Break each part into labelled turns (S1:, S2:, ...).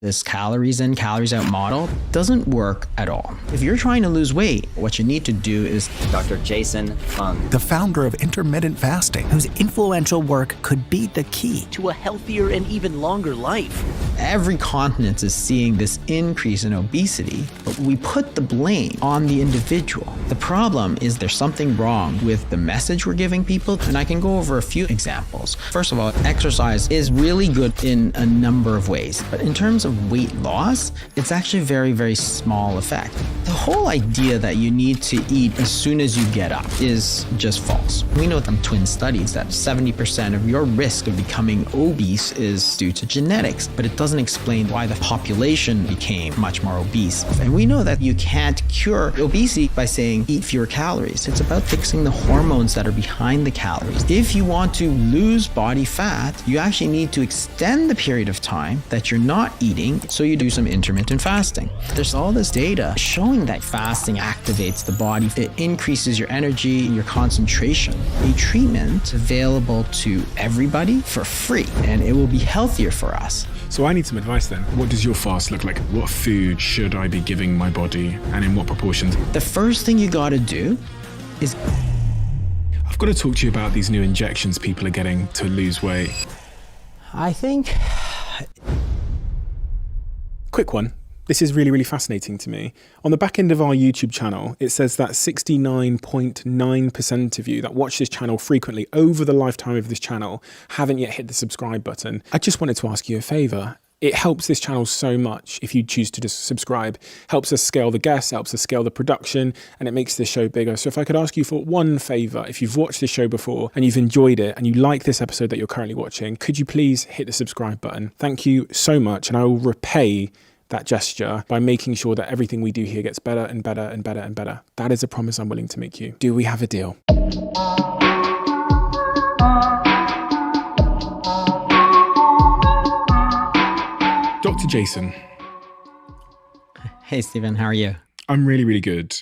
S1: This calories in, calories out model doesn't work at all. If you're trying to lose weight, what you need to do is
S2: Dr. Jason Fung,
S3: the founder of intermittent fasting, whose influential work could be the key
S4: to a healthier and even longer life.
S1: Every continent is seeing this increase in obesity, but we put the blame on the individual. The problem is there's something wrong with the message we're giving people, and I can go over a few examples. First of all, exercise is really good in a number of ways, but in terms of weight loss, it's actually very, very small effect. The whole idea that you need to eat as soon as you get up is just false. We know from twin studies that 70% of your risk of becoming obese is due to genetics, but it doesn't explain why the population became much more obese. And we know that you can't cure obesity by saying eat fewer calories. It's about fixing the hormones that are behind the calories. If you want to lose body fat, you actually need to extend the period of time that you're not eating, so you do some intermittent fasting. There's all this data showing that fasting activates the body. It increases your energy and your concentration. A treatment available to everybody for free, and it will be healthier for us.
S5: So I need some advice then. What does your fast look like? What food should I be giving my body, and in what proportions?
S1: The first thing you gotta do is...
S5: I've got to talk to you about these new injections people are getting to lose weight.
S1: I think...
S5: Quick one. This is really, really fascinating to me. On the back end of our YouTube channel, it says that 69.9% of you that watch this channel frequently over the lifetime of this channel haven't yet hit the subscribe button. I just wanted to ask you a favor. It helps this channel so much if you choose to just subscribe. Helps us scale the guests, helps us scale the production, and it makes this show bigger. So if I could ask you for one favor, if you've watched this show before and you've enjoyed it and you like this episode that you're currently watching, could you please hit the subscribe button? Thank you so much, and I will repay that gesture by making sure that everything we do here gets better and better and better and better. That is a promise I'm willing to make you. Do we have a deal? Dr. Jason.
S1: Hey, Stephen, how are you?
S5: I'm really, really good.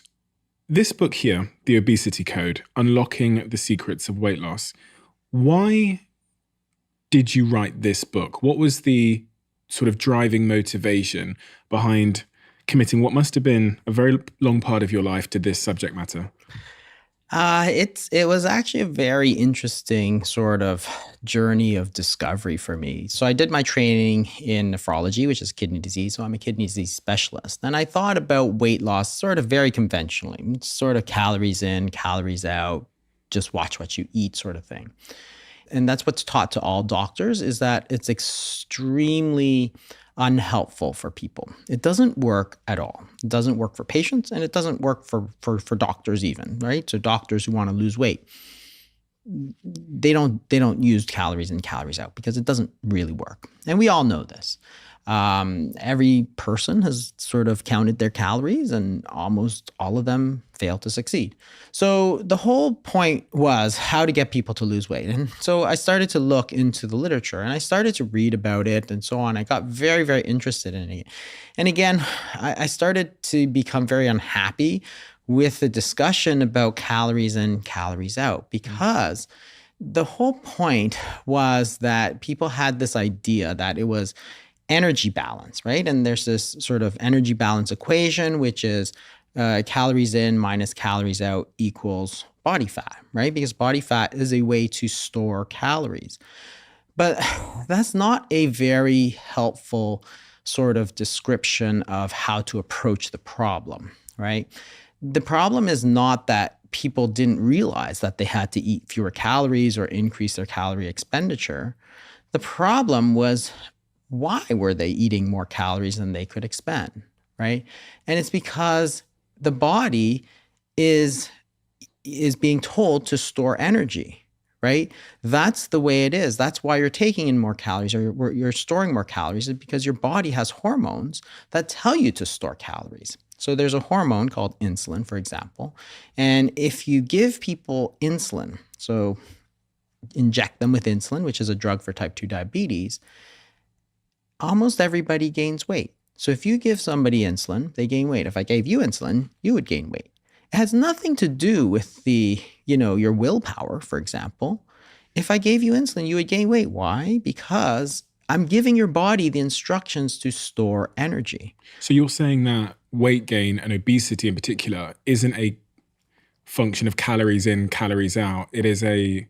S5: This book here, The Obesity Code, Unlocking the Secrets of Weight Loss. Why did you write this book? What was the sort of driving motivation behind committing what must have been a very long part of your life to this subject matter?
S1: It was actually a very interesting sort of journey of discovery for me. So I did my training in nephrology, which is kidney disease. So I'm a kidney disease specialist. And I thought about weight loss sort of very conventionally. It's sort of calories in, calories out, just watch what you eat sort of thing. And that's what's taught to all doctors, is that it's extremely unhelpful for people. It doesn't work at all. It doesn't work for patients, and it doesn't work for doctors even, right? So doctors who want to lose weight, they don't use calories in, calories out, because it doesn't really work. And we all know this. Every person has sort of counted their calories, and almost all of them fail to succeed. So the whole point was how to get people to lose weight. And so I started to look into the literature, and I started to read about it and so on. I got very, very interested in it. And again, I started to become very unhappy with the discussion about calories in, calories out, because the whole point was that people had this idea that it was energy balance, right? And there's this sort of energy balance equation, which is calories in minus calories out equals body fat, right? Because body fat is a way to store calories. But that's not a very helpful sort of description of how to approach the problem, right? The problem is not that people didn't realize that they had to eat fewer calories or increase their calorie expenditure. The problem was, why were they eating more calories than they could expend, right? And it's because the body is being told to store energy, right? That's the way it is. That's why you're taking in more calories, or you're storing more calories, is because your body has hormones that tell you to store calories. So there's a hormone called insulin, for example. And if you give people insulin, so inject them with insulin, which is a drug for type 2 diabetes, almost everybody gains weight. So if you give somebody insulin, they gain weight. If I gave you insulin, you would gain weight. It has nothing to do with your willpower, for example. If I gave you insulin, you would gain weight. Why? Because I'm giving your body the instructions to store energy.
S5: So you're saying that weight gain and obesity in particular isn't a function of calories in, calories out. It is a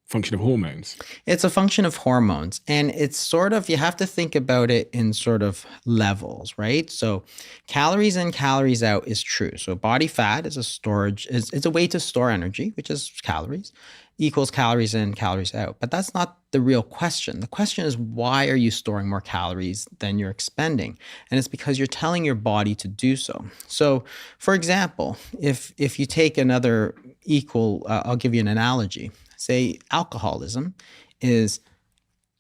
S5: function of hormones.
S1: It's a function of hormones. And it's sort of, you have to think about it in sort of levels, right? So calories in, calories out is true. So body fat is a storage, is a way to store energy, which is calories, equals calories in, calories out. But that's not the real question. The question is, why are you storing more calories than you're expending? And it's because you're telling your body to do so. So for example, if you take another equal, I'll give you an analogy. Say alcoholism is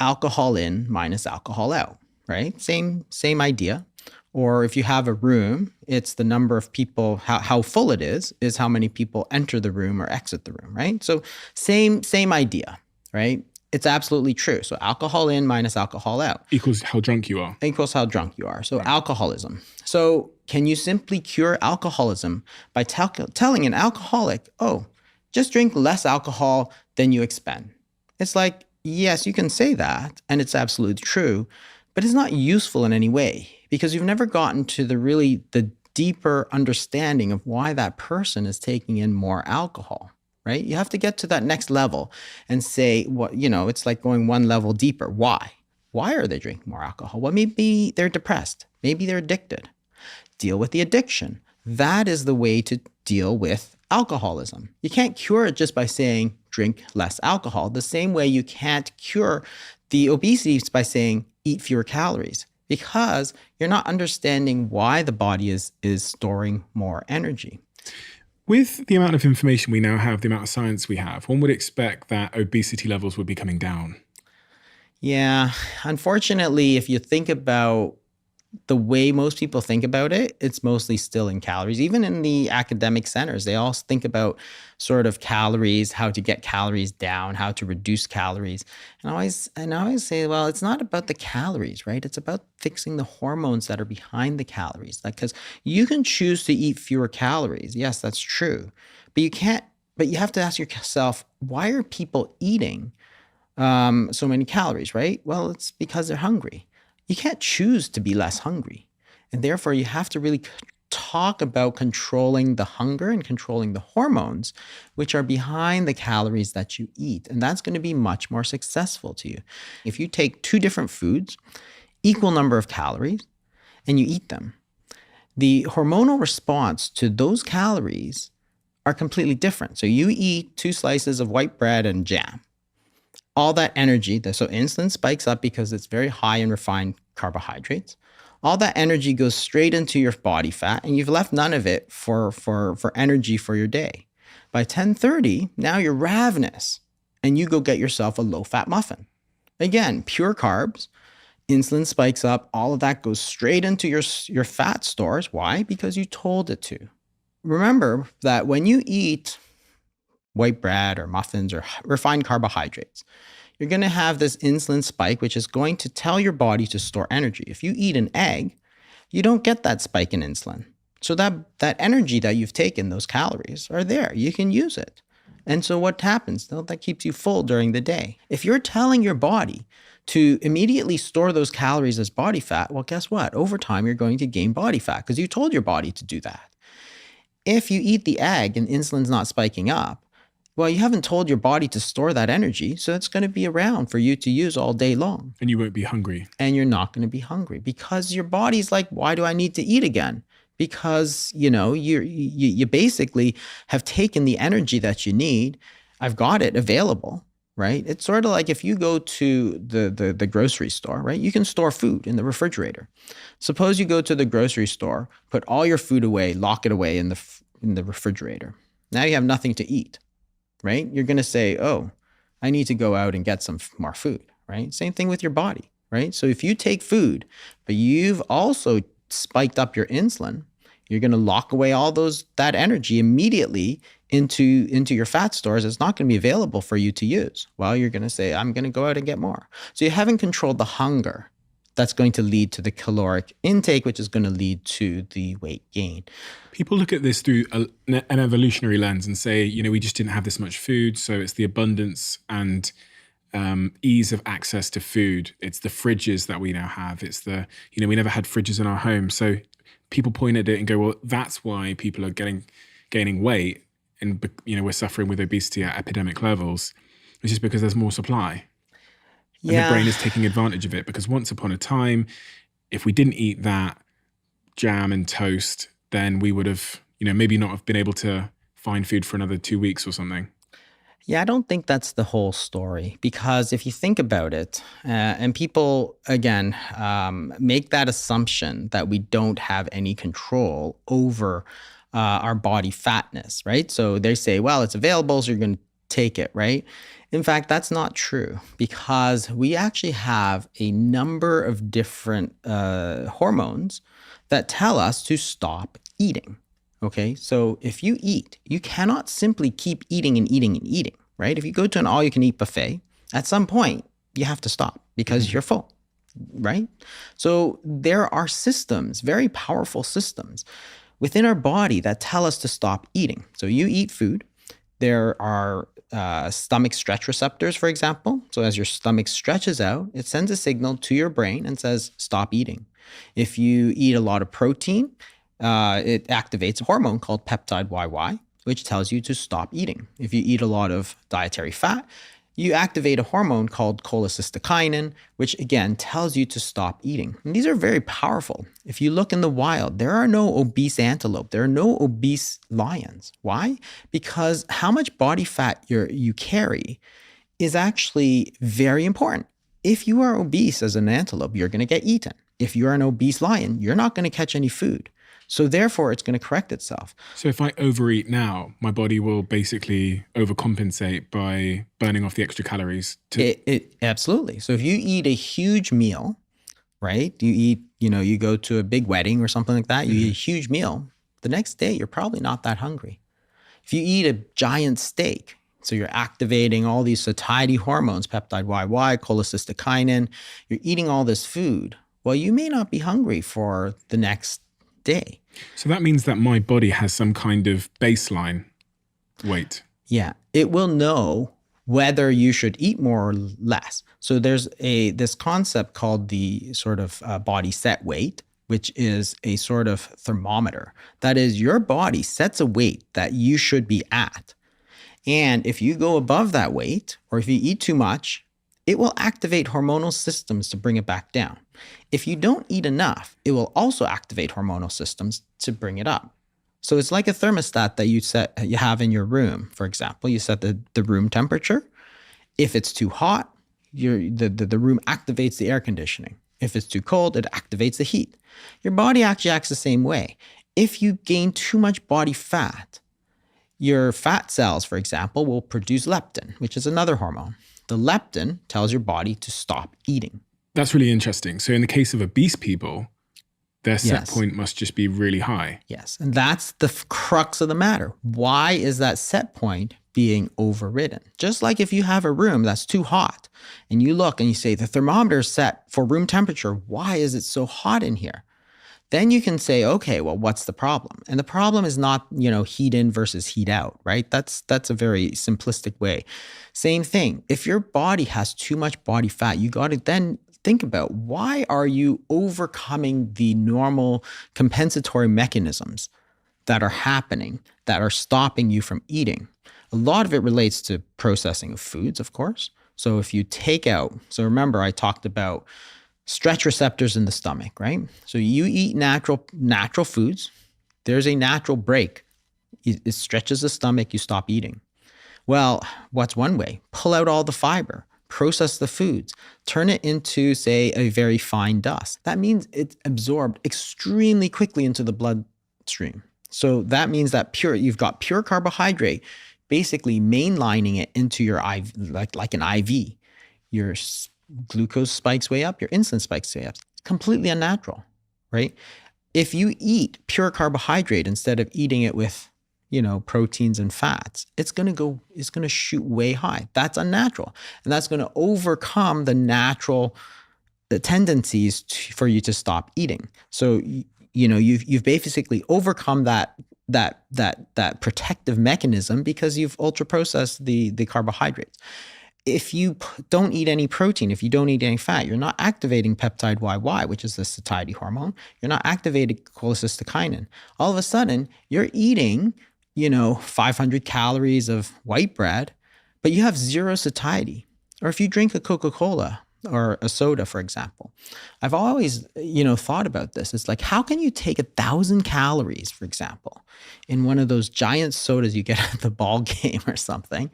S1: alcohol in minus alcohol out, right? Same idea. Or if you have a room, it's the number of people, how full it is how many people enter the room or exit the room, right? So same idea, right? It's absolutely true. So alcohol in minus alcohol out.
S5: Equals how drunk you are.
S1: Equals how drunk you are. So alcoholism. So can you simply cure alcoholism by telling an alcoholic, oh, just drink less alcohol than you expend? It's like, yes, you can say that, and it's absolutely true, but it's not useful in any way because you've never gotten to the deeper understanding of why that person is taking in more alcohol, right? You have to get to that next level and say, it's like going one level deeper. Why? Why are they drinking more alcohol? Well, maybe they're depressed. Maybe they're addicted. Deal with the addiction. That is the way to deal with alcoholism. You can't cure it just by saying drink less alcohol. The same way you can't cure the obesity by saying eat fewer calories, because you're not understanding why the body is storing more energy.
S5: With the amount of information we now have, the amount of science we have, one would expect that obesity levels would be coming down.
S1: Yeah, unfortunately, if you think about the way most people think about it, it's mostly still in calories. Even in the academic centers, they all think about sort of calories, how to get calories down, how to reduce calories. And I always say, well, it's not about the calories, right? It's about fixing the hormones that are behind the calories. Like, because you can choose to eat fewer calories. Yes, that's true. But you have to ask yourself, why are people eating so many calories, right? Well, it's because they're hungry. You can't choose to be less hungry. And therefore, you have to really talk about controlling the hunger and controlling the hormones, which are behind the calories that you eat. And that's going to be much more successful to you. If you take two different foods, equal number of calories, and you eat them, the hormonal response to those calories are completely different. So you eat 2 slices of white bread and jam. All that energy, so insulin spikes up because it's very high in refined carbohydrates. All that energy goes straight into your body fat, and you've left none of it for energy for your day. By 10:30, now you're ravenous, and you go get yourself a low-fat muffin. Again, pure carbs, insulin spikes up, all of that goes straight into your fat stores. Why? Because you told it to. Remember that when you eat white bread or muffins or refined carbohydrates, you're going to have this insulin spike, which is going to tell your body to store energy. If you eat an egg, you don't get that spike in insulin. So that energy that you've taken, those calories, are there. You can use it. And so what happens? That keeps you full during the day. If you're telling your body to immediately store those calories as body fat, well, guess what? Over time, you're going to gain body fat because you told your body to do that. If you eat the egg and insulin's not spiking up, well, you haven't told your body to store that energy, so it's going to be around for you to use all day long.
S5: And you won't be hungry.
S1: And you're not going to be hungry because your body's like, why do I need to eat again? Because, you basically have taken the energy that you need. I've got it available, right? It's sort of like if you go to the grocery store, right? You can store food in the refrigerator. Suppose you go to the grocery store, put all your food away, lock it away in the refrigerator. Now you have nothing to eat. Right? You're going to say, oh, I need to go out and get some more food, right? Same thing with your body, right? So if you take food, but you've also spiked up your insulin, you're going to lock away all that energy immediately into your fat stores. It's not going to be available for you to use. Well, you're going to say, I'm going to go out and get more. So you haven't controlled the hunger. That's going to lead to the caloric intake, which is going to lead to the weight gain.
S5: People look at this through an evolutionary lens and say, we just didn't have this much food, so it's the abundance and ease of access to food. It's the fridges that we now have. It's the, we never had fridges in our home. So people point at it and go, well, that's why people are gaining weight. And, we're suffering with obesity at epidemic levels. It's just because there's more supply. And the brain is taking advantage of it, because once upon a time, if we didn't eat that jam and toast, then we would have, maybe not have been able to find food for another 2 weeks or something.
S1: Yeah, I don't think that's the whole story, because if you think about it, and people, again, make that assumption that we don't have any control over our body fatness, right? So they say, well, it's available, so you're going to take it, right? In fact, that's not true, because we actually have a number of different hormones that tell us to stop eating. Okay, so if you eat, you cannot simply keep eating and eating and eating, right? If you go to an all-you-can-eat buffet, at some point, you have to stop because you're full, right? So there are systems, very powerful systems within our body that tell us to stop eating. So you eat food. There are stomach stretch receptors, for example. So as your stomach stretches out, it sends a signal to your brain and says, stop eating. If you eat a lot of protein, it activates a hormone called peptide YY, which tells you to stop eating. If you eat a lot of dietary fat, you activate a hormone called cholecystokinin, which again tells you to stop eating. And these are very powerful. If you look in the wild, there are no obese antelope. There are no obese lions. Why? Because how much body fat you carry is actually very important. If you are obese as an antelope, you're going to get eaten. If you're an obese lion, you're not going to catch any food. So therefore, it's going to correct itself.
S5: So if I overeat now, my body will basically overcompensate by burning off the extra calories.
S1: Absolutely. So if you eat a huge meal, right? You eat, you go to a big wedding or something like that, you eat a huge meal. The next day, you're probably not that hungry. If you eat a giant steak, so you're activating all these satiety hormones, peptide YY, cholecystokinin, you're eating all this food. Well, you may not be hungry for the next day.
S5: So that means that my body has some kind of baseline weight.
S1: Yeah, it will know whether you should eat more or less. So there's this concept called the sort of body set weight, which is a sort of thermometer. That is, your body sets a weight that you should be at. And if you go above that weight, or if you eat too much, it will activate hormonal systems to bring it back down. If you don't eat enough, it will also activate hormonal systems to bring it up. So it's like a thermostat that you have in your room. For example, you set the room temperature. If it's too hot, the room activates the air conditioning. If it's too cold, it activates the heat. Your body actually acts the same way. If you gain too much body fat, your fat cells, for example, will produce leptin, which is another hormone. The leptin tells your body to stop eating.
S5: That's really interesting. So in the case of obese people, their set point must just be really high.
S1: Yes. And that's the crux of the matter. Why is that set point being overridden? Just like if you have a room that's too hot and you look and you say, the thermometer is set for room temperature. Why is it so hot in here? Then you can say, okay, well, what's the problem? And the problem is not, heat in versus heat out, right? That's a very simplistic way. Same thing. If your body has too much body fat, you got to then think about, why are you overcoming the normal compensatory mechanisms that are happening, that are stopping you from eating? A lot of it relates to processing of foods, of course. So if you take out, so remember I talked about stretch receptors in the stomach, right? So you eat natural foods, there's a natural break. It stretches the stomach, you stop eating. Well, what's one way? Pull out all the fiber, process the foods, turn it into, say, a very fine dust. That means it's absorbed extremely quickly into the bloodstream. So that means that you've got pure carbohydrate, basically mainlining it into your IV, like an IV. Your glucose spikes way up, your insulin spikes way up. It's completely unnatural, right? If you eat pure carbohydrate instead of eating it with, proteins and fats, it's going to shoot way high. That's unnatural. And that's going to overcome the tendencies for you to stop eating. So, you've basically overcome that protective mechanism because you've ultra processed the carbohydrates. if you don't eat any protein, if you don't eat any fat, you're not activating peptide YY, which is the satiety hormone. You're not activating cholecystokinin. All of a sudden, you're eating, 500 calories of white bread, but you have zero satiety. Or if you drink a Coca-Cola or a soda, for example, I've always, thought about this. It's like, how can you take 1,000 calories, for example, in one of those giant sodas you get at the ball game or something,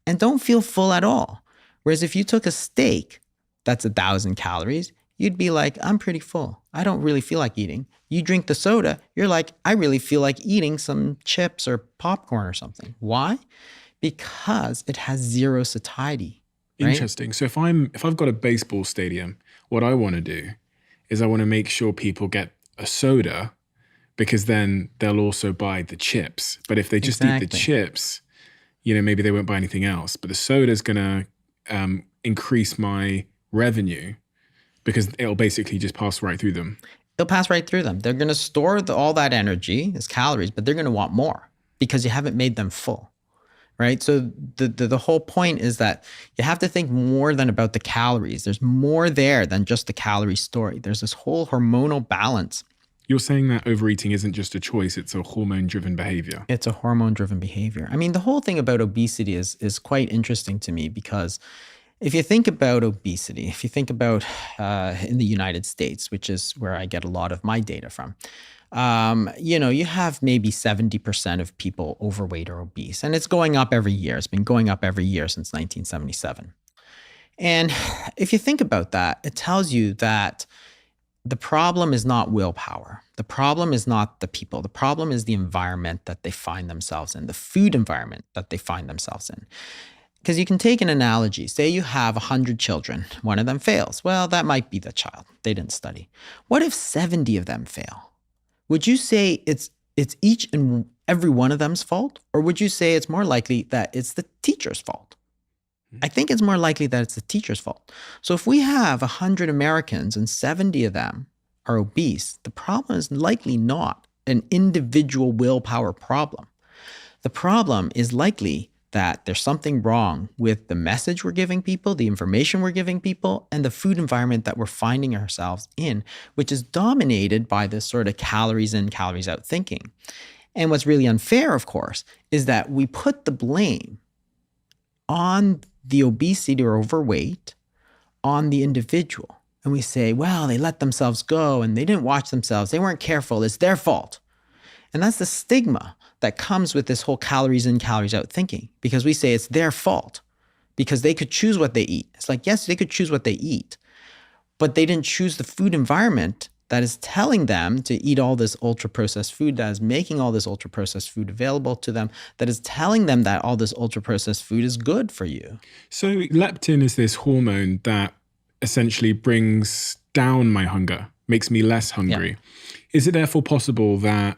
S1: and don't feel full at all? Whereas if you took a steak that's 1,000 calories, you'd be like, I'm pretty full. I don't really feel like eating. You drink the soda, you're like, I really feel like eating some chips or popcorn or something. Why? Because it has zero satiety. Right?
S5: Interesting. So if I've got a baseball stadium, what I want to do is I want to make sure people get a soda, because then they'll also buy the chips. But if they just eat the chips, maybe they won't buy anything else. But the soda's going to increase my revenue because it'll basically just pass right through them.
S1: It'll pass right through them. They're going to store all that energy as calories, but they're going to want more because you haven't made them full, right? So the whole point is that you have to think more than about the calories. There's more there than just the calorie story. There's this whole hormonal balance.
S5: You're saying that overeating isn't just a choice, it's a hormone-driven behavior.
S1: It's a hormone-driven behavior. I mean, the whole thing about obesity is quite interesting to me, because if you think about obesity, if you think about in the United States, which is where I get a lot of my data from, you have maybe 70% of people overweight or obese, and it's going up every year. It's been going up every year since 1977. And if you think about that, it tells you that the problem is not willpower. The problem is not the people. The problem is the environment that they find themselves in, the food environment that they find themselves in. Because you can take an analogy. Say you have 100 children. One of them fails. Well, that might be the child. They didn't study. What if 70 of them fail? Would you say it's each and every one of them's fault? Or would you say it's more likely that it's the teacher's fault? I think it's more likely that it's the teacher's fault. So if we have 100 Americans and 70 of them are obese, the problem is likely not an individual willpower problem. The problem is likely that there's something wrong with the message we're giving people, the information we're giving people, and the food environment that we're finding ourselves in, which is dominated by this sort of calories in, calories out thinking. And what's really unfair, of course, is that we put the blame on the obesity or overweight on the individual. And we say, well, they let themselves go and they didn't watch themselves. They weren't careful. It's their fault. And that's the stigma that comes with this whole calories in, calories out thinking, because we say it's their fault because they could choose what they eat. It's like, yes, they could choose what they eat, but they didn't choose the food environment that is telling them to eat all this ultra-processed food, that is making all this ultra-processed food available to them, that is telling them that all this ultra-processed food is good for you.
S5: So leptin is this hormone that essentially brings down my hunger, makes me less hungry. Yeah. Is it therefore possible that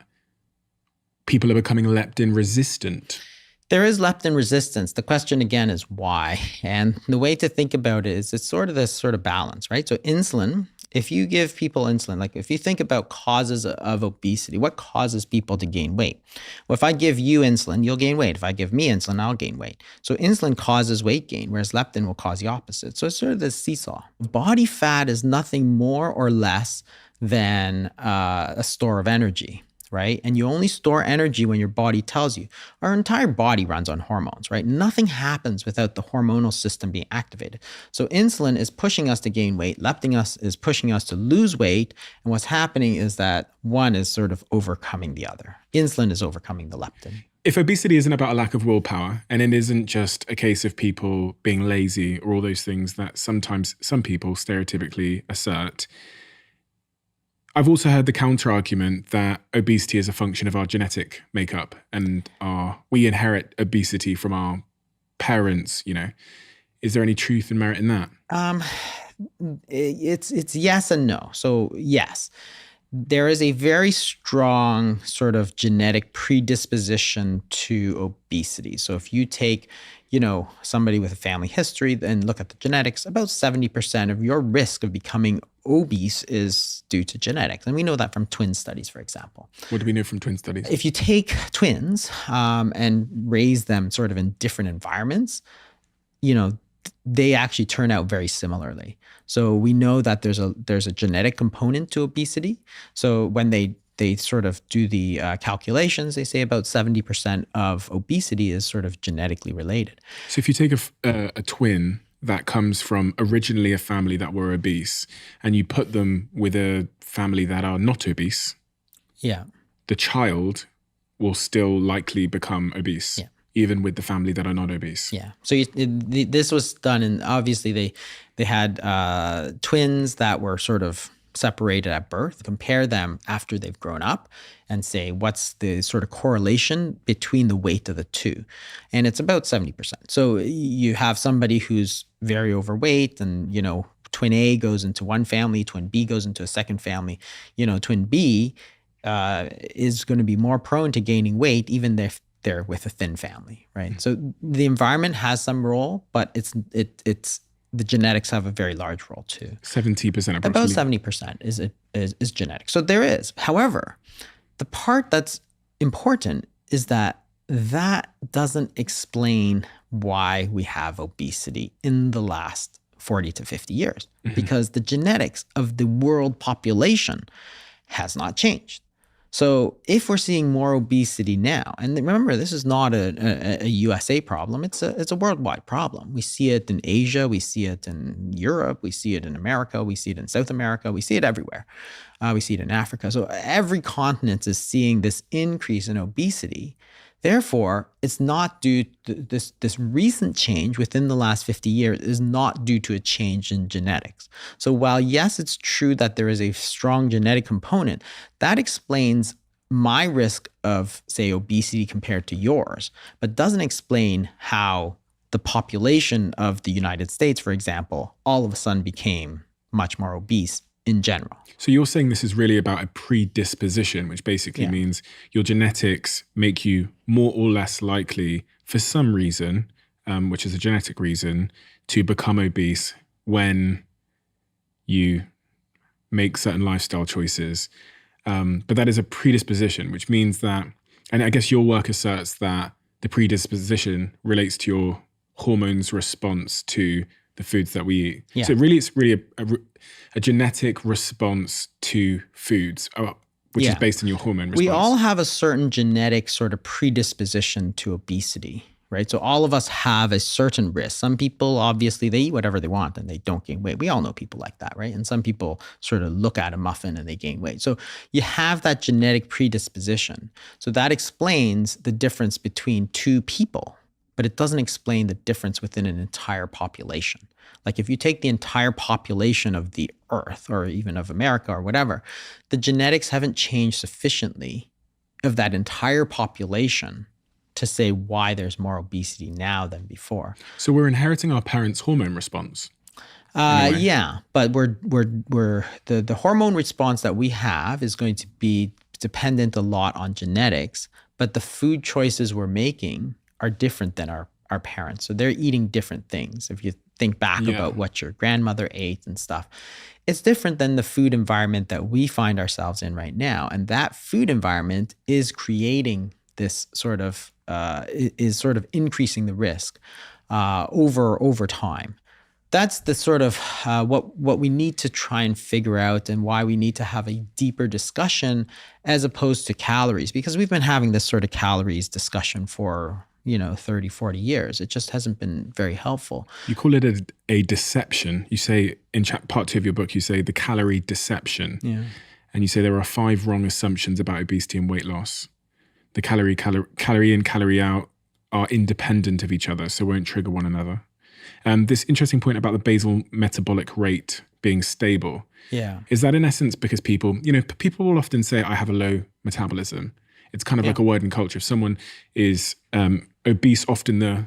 S5: people are becoming leptin resistant?
S1: There is leptin resistance. The question again is why? And the way to think about it is it's sort of this sort of balance, right? So insulin, if you give people insulin, like if you think about causes of obesity, what causes people to gain weight? Well, if I give you insulin, you'll gain weight. If I give me insulin, I'll gain weight. So insulin causes weight gain, whereas leptin will cause the opposite. So it's sort of this seesaw. Body fat is nothing more or less than a store of energy, right? And you only store energy when your body tells you. Our entire body runs on hormones, right? Nothing happens without the hormonal system being activated. So insulin is pushing us to gain weight. Leptin is pushing us to lose weight. And what's happening is that one is sort of overcoming the other. Insulin is overcoming the leptin.
S5: If obesity isn't about a lack of willpower, and it isn't just a case of people being lazy or all those things that sometimes some people stereotypically assert, I've also heard the counter argument that obesity is a function of our genetic makeup and we inherit obesity from our parents, Is there any truth and merit in that?
S1: It's yes and no. So yes, there is a very strong sort of genetic predisposition to obesity. So if you take, somebody with a family history and look at the genetics, about 70% of your risk of becoming obese is due to genetics. And we know that from twin studies, for example.
S5: What do we know from twin studies?
S1: If you take twins and raise them sort of in different environments, they actually turn out very similarly. So we know that there's a genetic component to obesity. So when they sort of do the calculations, they say about 70% of obesity is sort of genetically related.
S5: So if you take a twin that comes from originally a family that were obese and you put them with a family that are not obese,
S1: Yeah.
S5: the child will still likely become obese, even with the family that are not obese.
S1: Yeah. So this was done, and obviously they had twins that were sort of separated at birth. Compare them after they've grown up, and say what's the sort of correlation between the weight of the two, and it's about 70%. So you have somebody who's very overweight, and twin A goes into one family, twin B goes into a second family. Twin B is going to be more prone to gaining weight, even if they're with a thin family, right? So the environment has some role, but it's the genetics have a very large role too.
S5: 70% approximately.
S1: About 70% is genetic. So there is. However, the part that's important is that doesn't explain why we have obesity in the last 40 to 50 years, because the genetics of the world population has not changed. So if we're seeing more obesity now, and remember, this is not a USA problem, it's a worldwide problem. We see it in Asia, we see it in Europe, we see it in America, we see it in South America, we see it everywhere. We see it in Africa. So every continent is seeing this increase in obesity. Therefore, it's not due to this recent change within the last 50 years is not due to a change in genetics. So while yes, it's true that there is a strong genetic component, that explains my risk of, say, obesity compared to yours, but doesn't explain how the population of the United States, for example, all of a sudden became much more obese in general.
S5: So you're saying this is really about a predisposition, which basically means your genetics make you more or less likely for some reason, which is a genetic reason, to become obese when you make certain lifestyle choices. But that is a predisposition, which means that, and I guess your work asserts that the predisposition relates to your hormones response to the foods that we eat.
S1: Yeah.
S5: So really, it's really a genetic response to foods, which is based on your hormone response.
S1: We all have a certain genetic sort of predisposition to obesity, right? So all of us have a certain risk. Some people, obviously, they eat whatever they want and they don't gain weight. We all know people like that, right? And some people sort of look at a muffin and they gain weight. So you have that genetic predisposition. So that explains the difference between two people, but it doesn't explain the difference within an entire population. Like if you take the entire population of the earth or even of America or whatever, the genetics haven't changed sufficiently of that entire population to say why there's more obesity now than before.
S5: So we're inheriting our parents' hormone response. Anyway.
S1: Yeah, but we're the hormone response that we have is going to be dependent a lot on genetics, but the food choices we're making are different than our parents. So they're eating different things. If you think back about what your grandmother ate and stuff, it's different than the food environment that we find ourselves in right now. And that food environment is creating this sort of, is sort of increasing the risk over time. That's the sort of what we need to try and figure out, and why we need to have a deeper discussion as opposed to calories, because we've been having this sort of calories discussion for 30, 40 years. It just hasn't been very helpful.
S5: You call it a deception. You say in part 2 of your book, you say the calorie deception.
S1: Yeah.
S5: And you say there are 5 wrong assumptions about obesity and weight loss. The calorie in, calorie out are independent of each other, so won't trigger one another. This interesting point about the basal metabolic rate being stable.
S1: Yeah.
S5: Is that in essence because people will often say, I have a low metabolism. It's kind of like a word in culture. If someone is obese, often the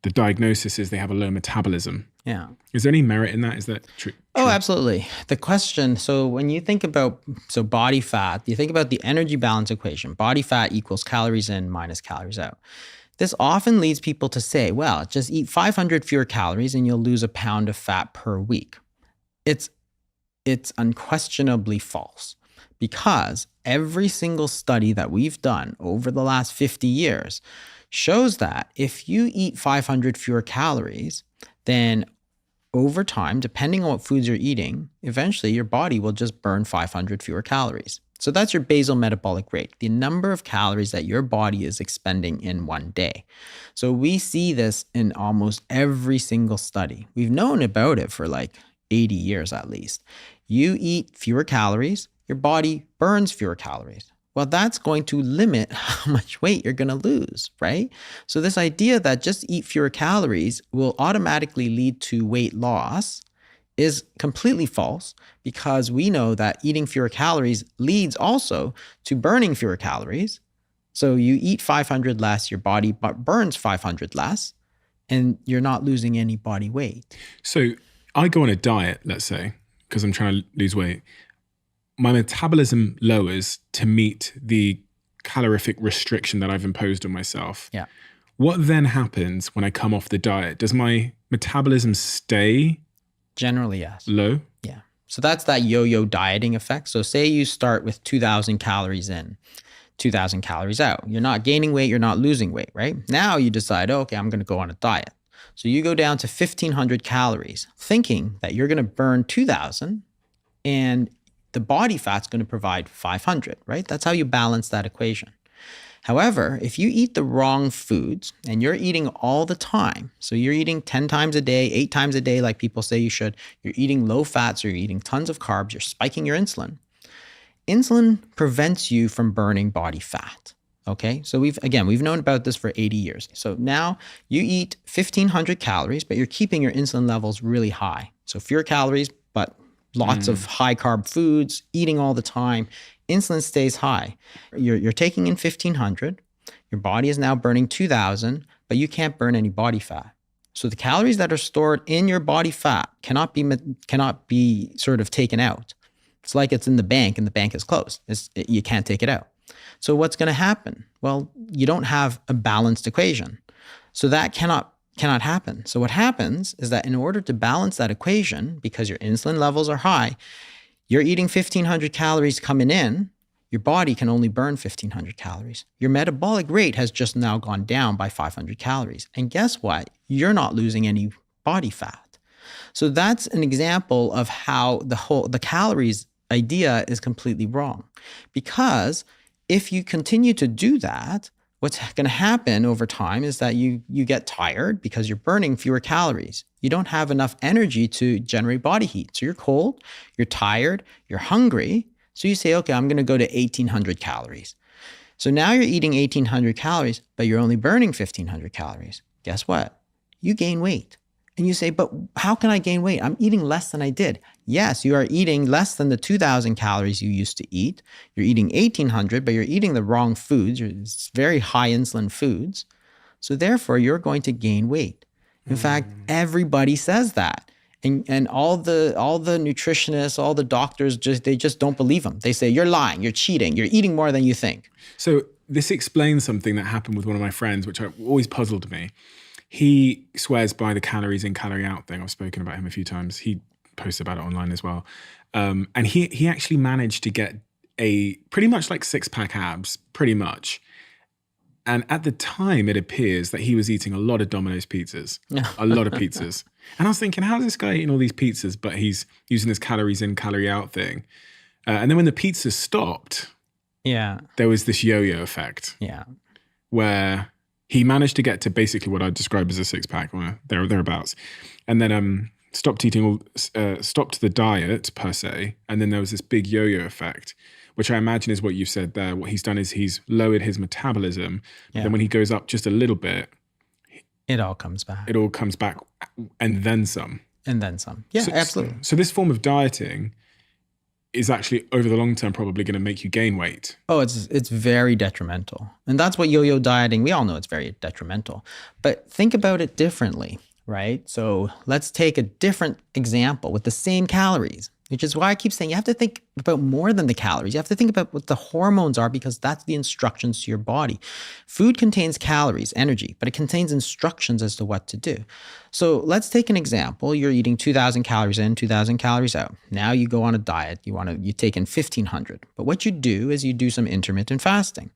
S5: diagnosis is they have a low metabolism.
S1: Yeah.
S5: Is there any merit in that? Is that true?
S1: Oh, absolutely. The question, so when you think about, body fat, you think about the energy balance equation. Body fat equals calories in minus calories out. This often leads people to say, well, just eat 500 fewer calories and you'll lose a pound of fat per week. It's unquestionably false, because every single study that we've done over the last 50 years shows that if you eat 500 fewer calories, then over time, depending on what foods you're eating, eventually your body will just burn 500 fewer calories. So that's your basal metabolic rate, the number of calories that your body is expending in one day. So we see this in almost every single study. We've known about it for like 80 years at least. You eat fewer calories, your body burns fewer calories. Well, that's going to limit how much weight you're going to lose, right? So this idea that just eat fewer calories will automatically lead to weight loss is completely false, because we know that eating fewer calories leads also to burning fewer calories. So you eat 500 less, your body burns 500 less, and you're not losing any body weight.
S5: So I go on a diet, let's say, because I'm trying to lose weight. My metabolism lowers to meet the calorific restriction that I've imposed on myself.
S1: Yeah.
S5: What then happens when I come off the diet? Does my metabolism stay
S1: Generally, yes.
S5: low?
S1: Yeah. So that's that yo-yo dieting effect. So say you start with 2,000 calories in, 2,000 calories out. You're not gaining weight, you're not losing weight, right? Now you decide, oh, okay, I'm going to go on a diet. So you go down to 1,500 calories, thinking that you're going to burn 2,000 and the body fat's going to provide 500, right? That's how you balance that equation. However, if you eat the wrong foods and you're eating all the time, so you're eating 10 times a day, 8 times a day, like people say you should, you're eating low fats or you're eating tons of carbs, you're spiking your insulin. Insulin prevents you from burning body fat. Okay, so we've known about this for 80 years. So now you eat 1,500 calories, but you're keeping your insulin levels really high. So fewer calories, but lots of high carb foods, eating all the time, insulin stays high. You're taking in 1,500, your body is now burning 2,000, but you can't burn any body fat. So the calories that are stored in your body fat cannot be sort of taken out. It's like it's in the bank and the bank is closed. You can't take it out. So what's going to happen? Well, you don't have a balanced equation. So that cannot happen. So what happens is that in order to balance that equation, because your insulin levels are high, you're eating 1,500 calories coming in, your body can only burn 1,500 calories. Your metabolic rate has just now gone down by 500 calories. And guess what? You're not losing any body fat. So that's an example of how the calories idea is completely wrong. Because if you continue to do that, what's going to happen over time is that you get tired because you're burning fewer calories. You don't have enough energy to generate body heat. So you're cold, you're tired, you're hungry. So you say, okay, I'm going to go to 1,800 calories. So now you're eating 1,800 calories, but you're only burning 1,500 calories. Guess what? You gain weight. And you say, but how can I gain weight? I'm eating less than I did. Yes, you are eating less than the 2,000 calories you used to eat. You're eating 1,800, but you're eating the wrong foods. It's very high insulin foods. So therefore, you're going to gain weight. In fact, everybody says that. And all the nutritionists, all the doctors, they just don't believe them. They say, you're lying, you're cheating, you're eating more than you think.
S5: So this explains something that happened with one of my friends, which always puzzled me. He swears by the calories in, calorie out thing. I've spoken about him a few times. He posts about it online as well. And he actually managed to get a pretty much like 6-pack abs, pretty much. And at the time, it appears that he was eating a lot of Domino's pizzas, a lot of pizzas. And I was thinking, how is this guy eating all these pizzas, but he's using this calories in, calorie out thing? And then when the pizza stopped, there was this yo-yo effect. Where he managed to get to basically what I'd describe as a 6-pack, or thereabouts. And then stopped the diet per se. And then there was this big yo-yo effect, which I imagine is what you said there. What he's done is he's lowered his metabolism. But then when he goes up just a little bit,
S1: it all comes back.
S5: It all comes back and then some.
S1: And then some. Yeah, absolutely.
S5: So this form of dieting is actually over the long term probably going to make you gain weight.
S1: Oh, it's very detrimental. And that's what yo-yo dieting, we all know it's very detrimental. But think about it differently, right? So let's take a different example with the same calories, which is why I keep saying you have to think about more than the calories. You have to think about what the hormones are, because that's the instructions to your body. Food contains calories, energy, but it contains instructions as to what to do. So let's take an example. You're eating 2,000 calories in, 2,000 calories out. Now you go on a diet. You take in 1,500. But what you do is you do some intermittent fasting.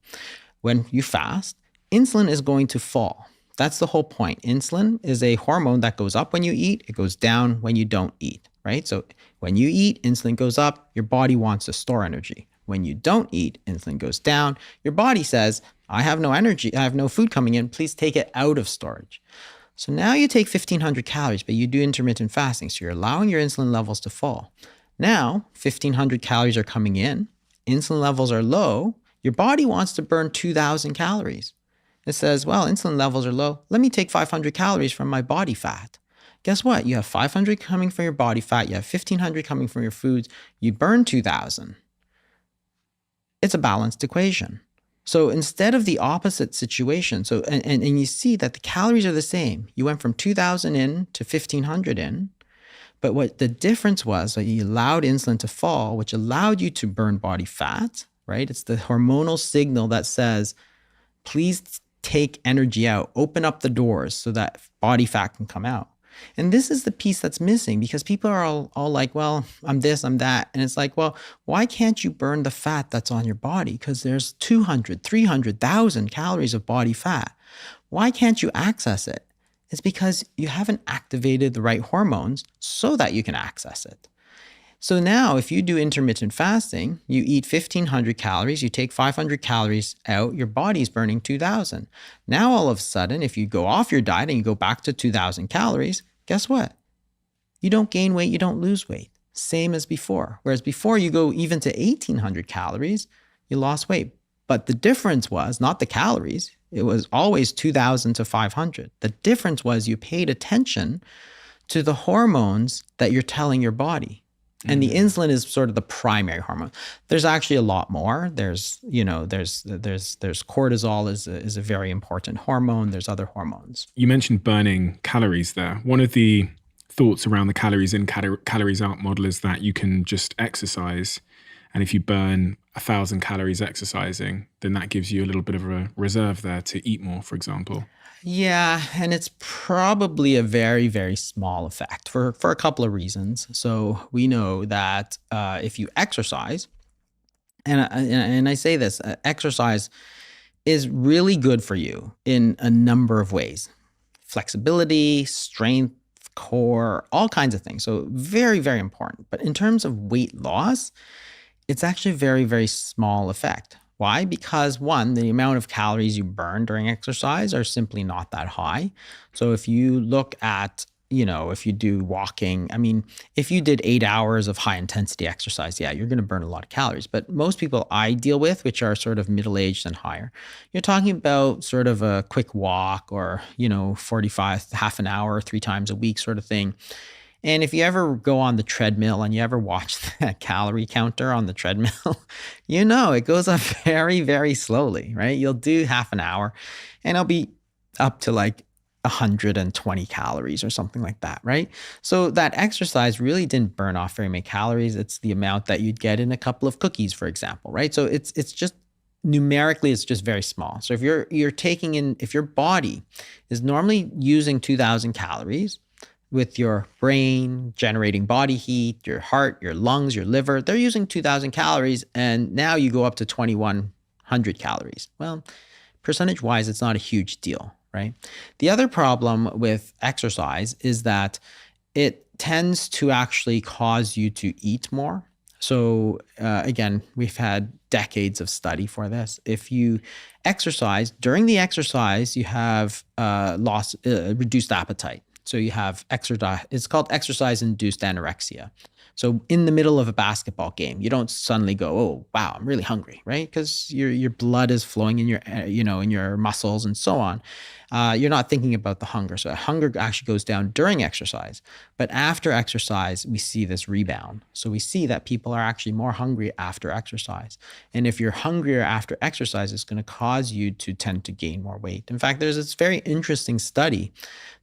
S1: When you fast, insulin is going to fall That's the whole point. Insulin is a hormone that goes up when you eat. It goes down when you don't eat, right? So when you eat, insulin goes up. Your body wants to store energy. When you don't eat, insulin goes down. Your body says, I have no energy. I have no food coming in. Please take it out of storage. So now you take 1,500 calories, but you do intermittent fasting. So you're allowing your insulin levels to fall. Now, 1,500 calories are coming in. Insulin levels are low. Your body wants to burn 2,000 calories. It says, well, insulin levels are low. Let me take 500 calories from my body fat. Guess what? You have 500 coming from your body fat. You have 1,500 coming from your foods. You burn 2,000. It's a balanced equation. So instead of the opposite situation, and you see that the calories are the same. You went from 2,000 in to 1,500 in. But what the difference was that you allowed insulin to fall, which allowed you to burn body fat, right? It's the hormonal signal that says, please take energy out, open up the doors so that body fat can come out. And this is the piece that's missing because people are all like, well, I'm this, I'm that. And it's like, well, why can't you burn the fat that's on your body? Because there's 200, 300,000 calories of body fat. Why can't you access it? It's because you haven't activated the right hormones so that you can access it. So now if you do intermittent fasting, you eat 1,500 calories, you take 500 calories out, your body's burning 2,000. Now all of a sudden, if you go off your diet and you go back to 2,000 calories, guess what? You don't gain weight, you don't lose weight. Same as before. Whereas before you go even to 1,800 calories, you lost weight. But the difference was not the calories. It was always 2,000 to 500. The difference was you paid attention to the hormones that you're telling your body. And the insulin is sort of the primary hormone. There's actually a lot more. There's cortisol is a very important hormone. There's other hormones.
S5: You mentioned burning calories there. One of the thoughts around the calories in, calories out model is that you can just exercise. And if you burn 1,000 calories exercising, then that gives you a little bit of a reserve there to eat more, for example.
S1: Yeah, and it's probably a very, very small effect for a couple of reasons. So we know that if you exercise, and I say this, exercise is really good for you in a number of ways. Flexibility, strength, core, all kinds of things. So very, very important. But in terms of weight loss, it's actually a very, very small effect. Why? Because one, the amount of calories you burn during exercise are simply not that high. So if you look at, if you do walking, if you did 8 hours of high intensity exercise, yeah, you're going to burn a lot of calories. But most people I deal with, which are sort of middle-aged and higher, you're talking about sort of a quick walk or, 45, half an hour, 3 times a week sort of thing. And if you ever go on the treadmill and you ever watch that calorie counter on the treadmill, it goes up very, very slowly, right? You'll do half an hour and it'll be up to like 120 calories or something like that, right? So that exercise really didn't burn off very many calories. It's the amount that you'd get in a couple of cookies, for example, right? So it's just numerically, it's just very small. So if if your body is normally using 2,000 calories, with your brain generating body heat, your heart, your lungs, your liver, they're using 2,000 calories, and now you go up to 2,100 calories. Well, percentage-wise, it's not a huge deal, right? The other problem with exercise is that it tends to actually cause you to eat more. So again, we've had decades of study for this. If you exercise, during the exercise, you have reduced appetite. So you have exercise, it's called exercise-induced anorexia. So in the middle of a basketball game, you don't suddenly go, oh, wow, I'm really hungry, right? Because your blood is flowing in your, in your muscles and so on. You're not thinking about the hunger. So hunger actually goes down during exercise. But after exercise, we see this rebound. So we see that people are actually more hungry after exercise. And if you're hungrier after exercise, it's going to cause you to tend to gain more weight. In fact, there's this very interesting study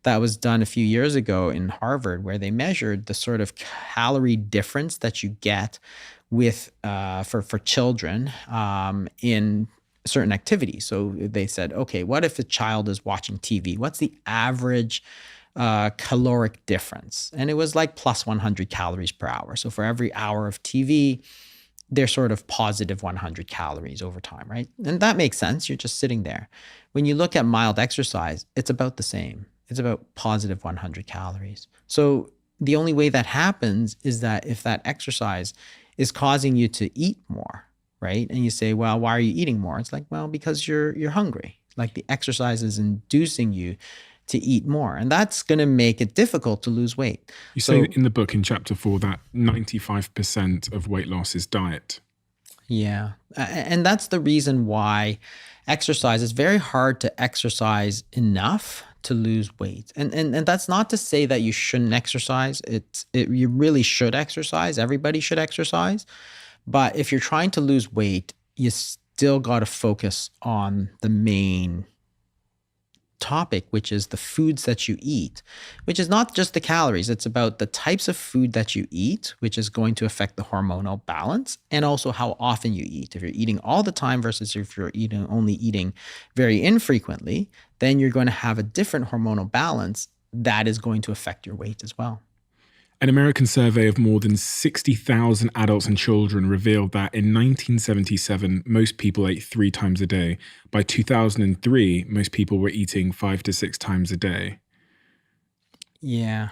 S1: that was done a few years ago in Harvard where they measured the sort of calorie difference that you get with for children in certain activities. So they said, okay, what if a child is watching TV? What's the average caloric difference? And it was like plus 100 calories per hour. So for every hour of TV, they're sort of positive 100 calories over time, right? And that makes sense. You're just sitting there. When you look at mild exercise, it's about the same. It's about positive 100 calories. So the only way that happens is that if that exercise is causing you to eat more, right? And you say, well, why are you eating more? It's like, well, because you're hungry. Like the exercise is inducing you to eat more. And that's going to make it difficult to lose weight.
S5: You say in the book in chapter 4 that 95% of weight loss is diet.
S1: Yeah. And that's the reason why exercise is very hard to exercise enough to lose weight. And that's not to say that you shouldn't exercise. You really should exercise. Everybody should exercise. But if you're trying to lose weight, you still got to focus on the main topic, which is the foods that you eat, which is not just the calories. It's about the types of food that you eat, which is going to affect the hormonal balance, and also how often you eat. If you're eating all the time versus if you're only eating very infrequently, then you're going to have a different hormonal balance that is going to affect your weight as well.
S5: An American survey of more than 60,000 adults and children revealed that in 1977, most people ate 3 times a day. By 2003, most people were eating 5 to 6 times a day.
S1: Yeah.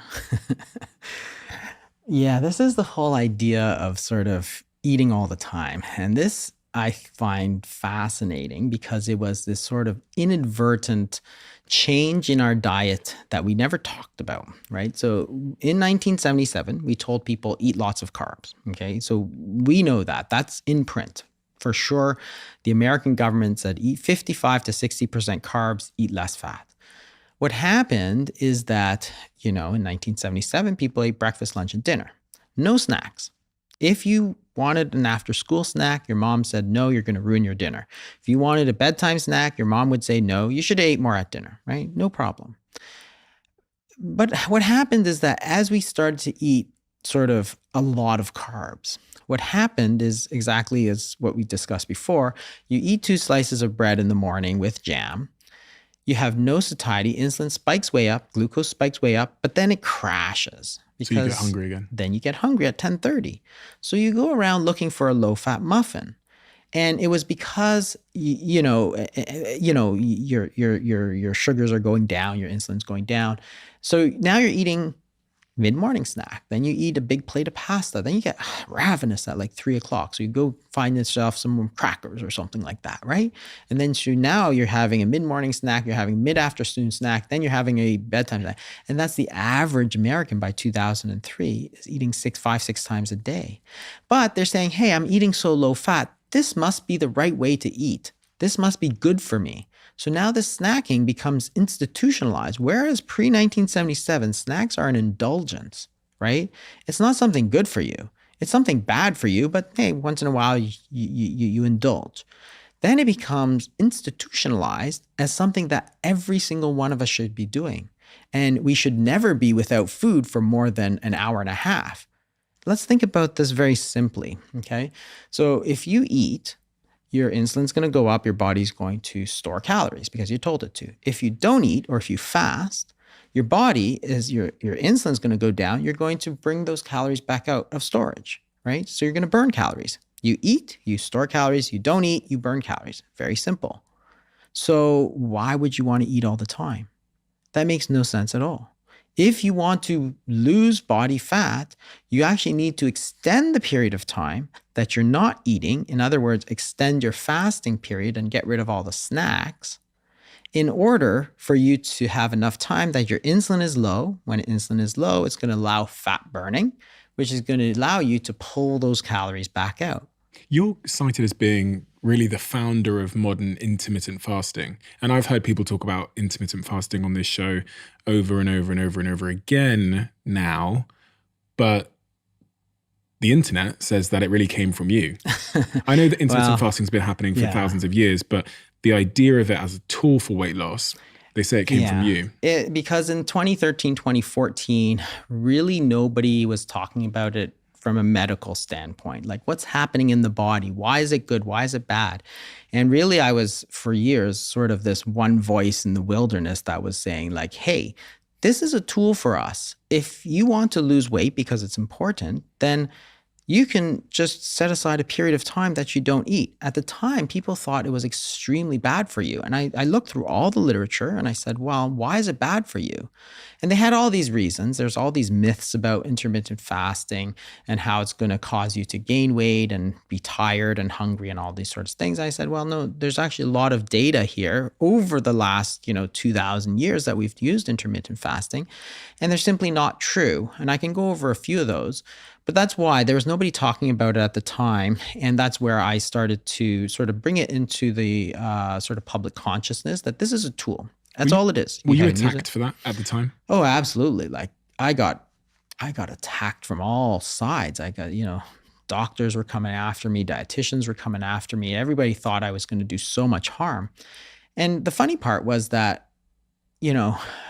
S1: Yeah, this is the whole idea of sort of eating all the time. And this I find fascinating because it was this sort of inadvertent change in our diet that we never talked about, right? So in 1977, we told people eat lots of carbs, okay? So we know that. That's in print. For sure, the American government said eat 55 to 60% carbs, eat less fat. What happened is that, in 1977, people ate breakfast, lunch, and dinner. No snacks. If you wanted an after-school snack, your mom said, no, you're going to ruin your dinner. If you wanted a bedtime snack, your mom would say, no, you should have ate more at dinner, right? No problem. But what happened is that as we started to eat sort of a lot of carbs, what happened is exactly as what we discussed before. You eat 2 slices of bread in the morning with jam. You have no satiety, insulin spikes way up, glucose spikes way up, but then it crashes. Because
S5: so you get hungry again.
S1: Then you get hungry at 10:30. So you go around looking for a low-fat muffin. And it was because your sugars are going down, your insulin's going down. So now you're eating mid-morning snack. Then you eat a big plate of pasta. Then you get ravenous at like 3 o'clock. So you go find yourself some crackers or something like that, right? And then so now you're having a mid-morning snack, you're having mid-afternoon snack, then you're having a bedtime snack. And that's the average American by 2003 is eating 5, 6 times a day. But they're saying, hey, I'm eating so low fat. This must be the right way to eat. This must be good for me. So now this snacking becomes institutionalized, whereas pre-1977, snacks are an indulgence, right? It's not something good for you. It's something bad for you, but hey, once in a while you indulge. Then it becomes institutionalized as something that every single one of us should be doing. And we should never be without food for more than an hour and a half. Let's think about this very simply, okay? So if you eat, your insulin's going to go up, your body's going to store calories because you told it to. If you don't eat or if you fast, your body your insulin's going to go down. You're going to bring those calories back out of storage, right? So you're going to burn calories. You eat, you store calories. You don't eat, you burn calories. Very simple. So why would you want to eat all the time? That makes no sense at all. If you want to lose body fat, you actually need to extend the period of time that you're not eating. In other words, extend your fasting period and get rid of all the snacks in order for you to have enough time that your insulin is low. When insulin is low, it's going to allow fat burning, which is going to allow you to pull those calories back out.
S5: You're cited as being really the founder of modern intermittent fasting. And I've heard people talk about intermittent fasting on this show over and over and over and over again now. But the internet says that it really came from you. I know that intermittent fasting has been happening for thousands of years, but the idea of it as a tool for weight loss, they say it came from you.
S1: Because in 2013, 2014, really nobody was talking about it from a medical standpoint, like what's happening in the body, why is it good, why is it bad? And really I was for years sort of this one voice in the wilderness that was saying like, hey, this is a tool for us. If you want to lose weight because it's important, then you can just set aside a period of time that you don't eat. At the time, people thought it was extremely bad for you. And I looked through all the literature and I said, well, why is it bad for you? And they had all these reasons. There's all these myths about intermittent fasting and how it's going to cause you to gain weight and be tired and hungry and all these sorts of things. I said, well, no, there's actually a lot of data here over the last, 2000 years that we've used intermittent fasting, and they're simply not true. And I can go over a few of those. But that's why there was nobody talking about it at the time. And that's where I started to sort of bring it into the sort of public consciousness that this is a tool. That's all it is.
S5: Were you
S1: can use
S5: attacked for that at the time?
S1: Oh, absolutely. Like I got attacked from all sides. I got, doctors were coming after me, dietitians were coming after me. Everybody thought I was going to do so much harm. And the funny part was that,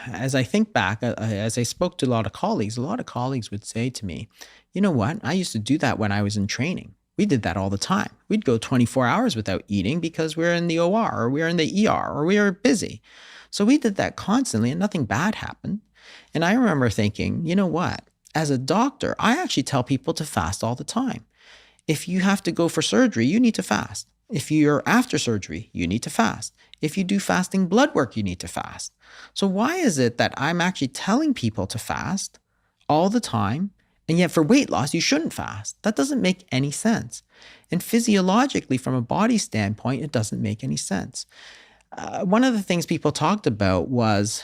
S1: as I think back, as I spoke to a lot of colleagues would say to me, you know what? I used to do that when I was in training. We did that all the time. We'd go 24 hours without eating because we're in the OR or we're in the ER or we were busy. So we did that constantly and nothing bad happened. And I remember thinking, you know what? As a doctor, I actually tell people to fast all the time. If you have to go for surgery, you need to fast. If you're after surgery, you need to fast. If you do fasting blood work, you need to fast. So why is it that I'm actually telling people to fast all the time, and yet for weight loss, you shouldn't fast? That doesn't make any sense. And physiologically, from a body standpoint, it doesn't make any sense. One of the things people talked about was,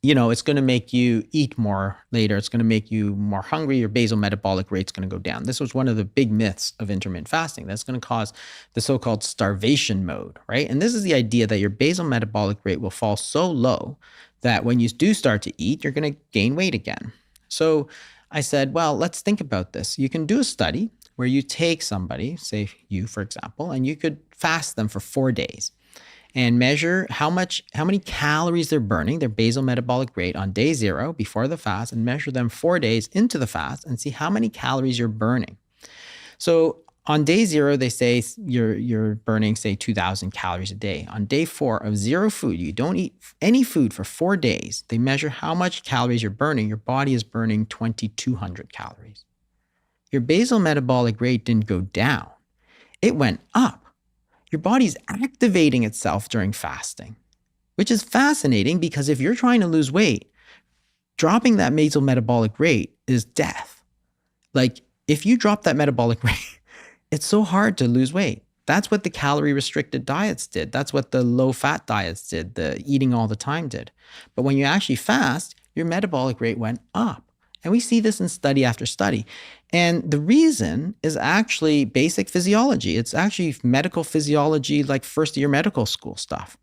S1: it's going to make you eat more later. It's going to make you more hungry. Your basal metabolic rate's going to go down. This was one of the big myths of intermittent fasting. That's going to cause the so-called starvation mode, right? And this is the idea that your basal metabolic rate will fall so low that when you do start to eat, you're going to gain weight again. So I said, well, let's think about this. You can do a study where you take somebody, say you, for example, and you could fast them for 4 days and measure how many calories they're burning, their basal metabolic rate on day 0 before the fast, and measure them 4 days into the fast and see how many calories you're burning. So on day 0, they say you're burning, say, 2,000 calories a day. On day 4 of 0 food, you don't eat any food for 4 days. They measure how much calories you're burning. Your body is burning 2,200 calories. Your basal metabolic rate didn't go down. It went up. Your body's activating itself during fasting, which is fascinating because if you're trying to lose weight, dropping that basal metabolic rate is death. Like if you drop that metabolic rate, it's so hard to lose weight. That's what the calorie restricted diets did. That's what the low fat diets did, the eating all the time did. But when you actually fast, your metabolic rate went up. And we see this in study after study. And the reason is actually basic physiology. It's actually medical physiology, like first year medical school stuff.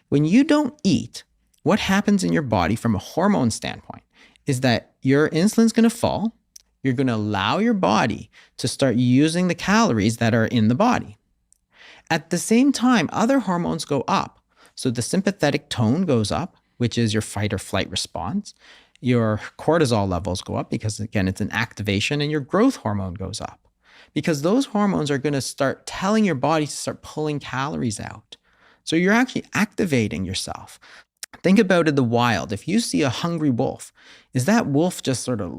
S1: When you don't eat, what happens in your body from a hormone standpoint is that your insulin's going to fall. You're going to allow your body to start using the calories that are in the body. At the same time, other hormones go up. So the sympathetic tone goes up, which is your fight or flight response. Your cortisol levels go up because, again, it's an activation, and your growth hormone goes up because those hormones are going to start telling your body to start pulling calories out. So you're actually activating yourself. Think about it in the wild. If you see a hungry wolf, is that wolf just sort of,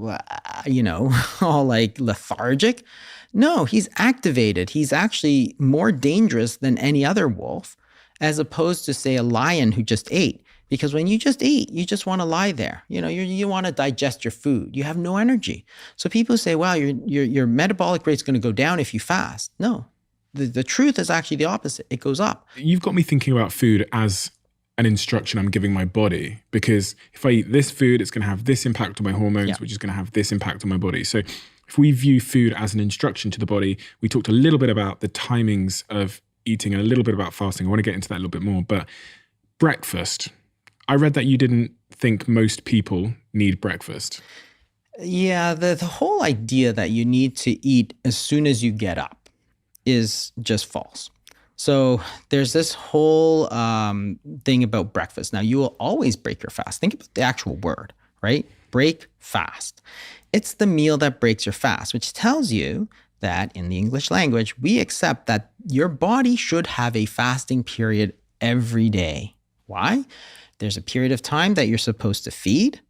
S1: all like lethargic? No, he's activated. He's actually more dangerous than any other wolf, as opposed to, say, a lion who just ate. Because when you just eat, you just want to lie there. You want to digest your food. You have no energy. So people say, wow, your metabolic rate's going to go down if you fast. No, the truth is actually the opposite. It goes up.
S5: You've got me thinking about food as an instruction I'm giving my body, because if I eat this food, it's going to have this impact on my hormones, which is going to have this impact on my body. So if we view food as an instruction to the body, we talked a little bit about the timings of eating and a little bit about fasting. I want to get into that a little bit more, but breakfast. I read that you didn't think most people need breakfast.
S1: Yeah, the whole idea that you need to eat as soon as you get up is just false. So there's this whole thing about breakfast. Now, you will always break your fast. Think about the actual word, right? Break fast. It's the meal that breaks your fast, which tells you that in the English language, we accept that your body should have a fasting period every day. Why? There's a period of time that you're supposed to feed,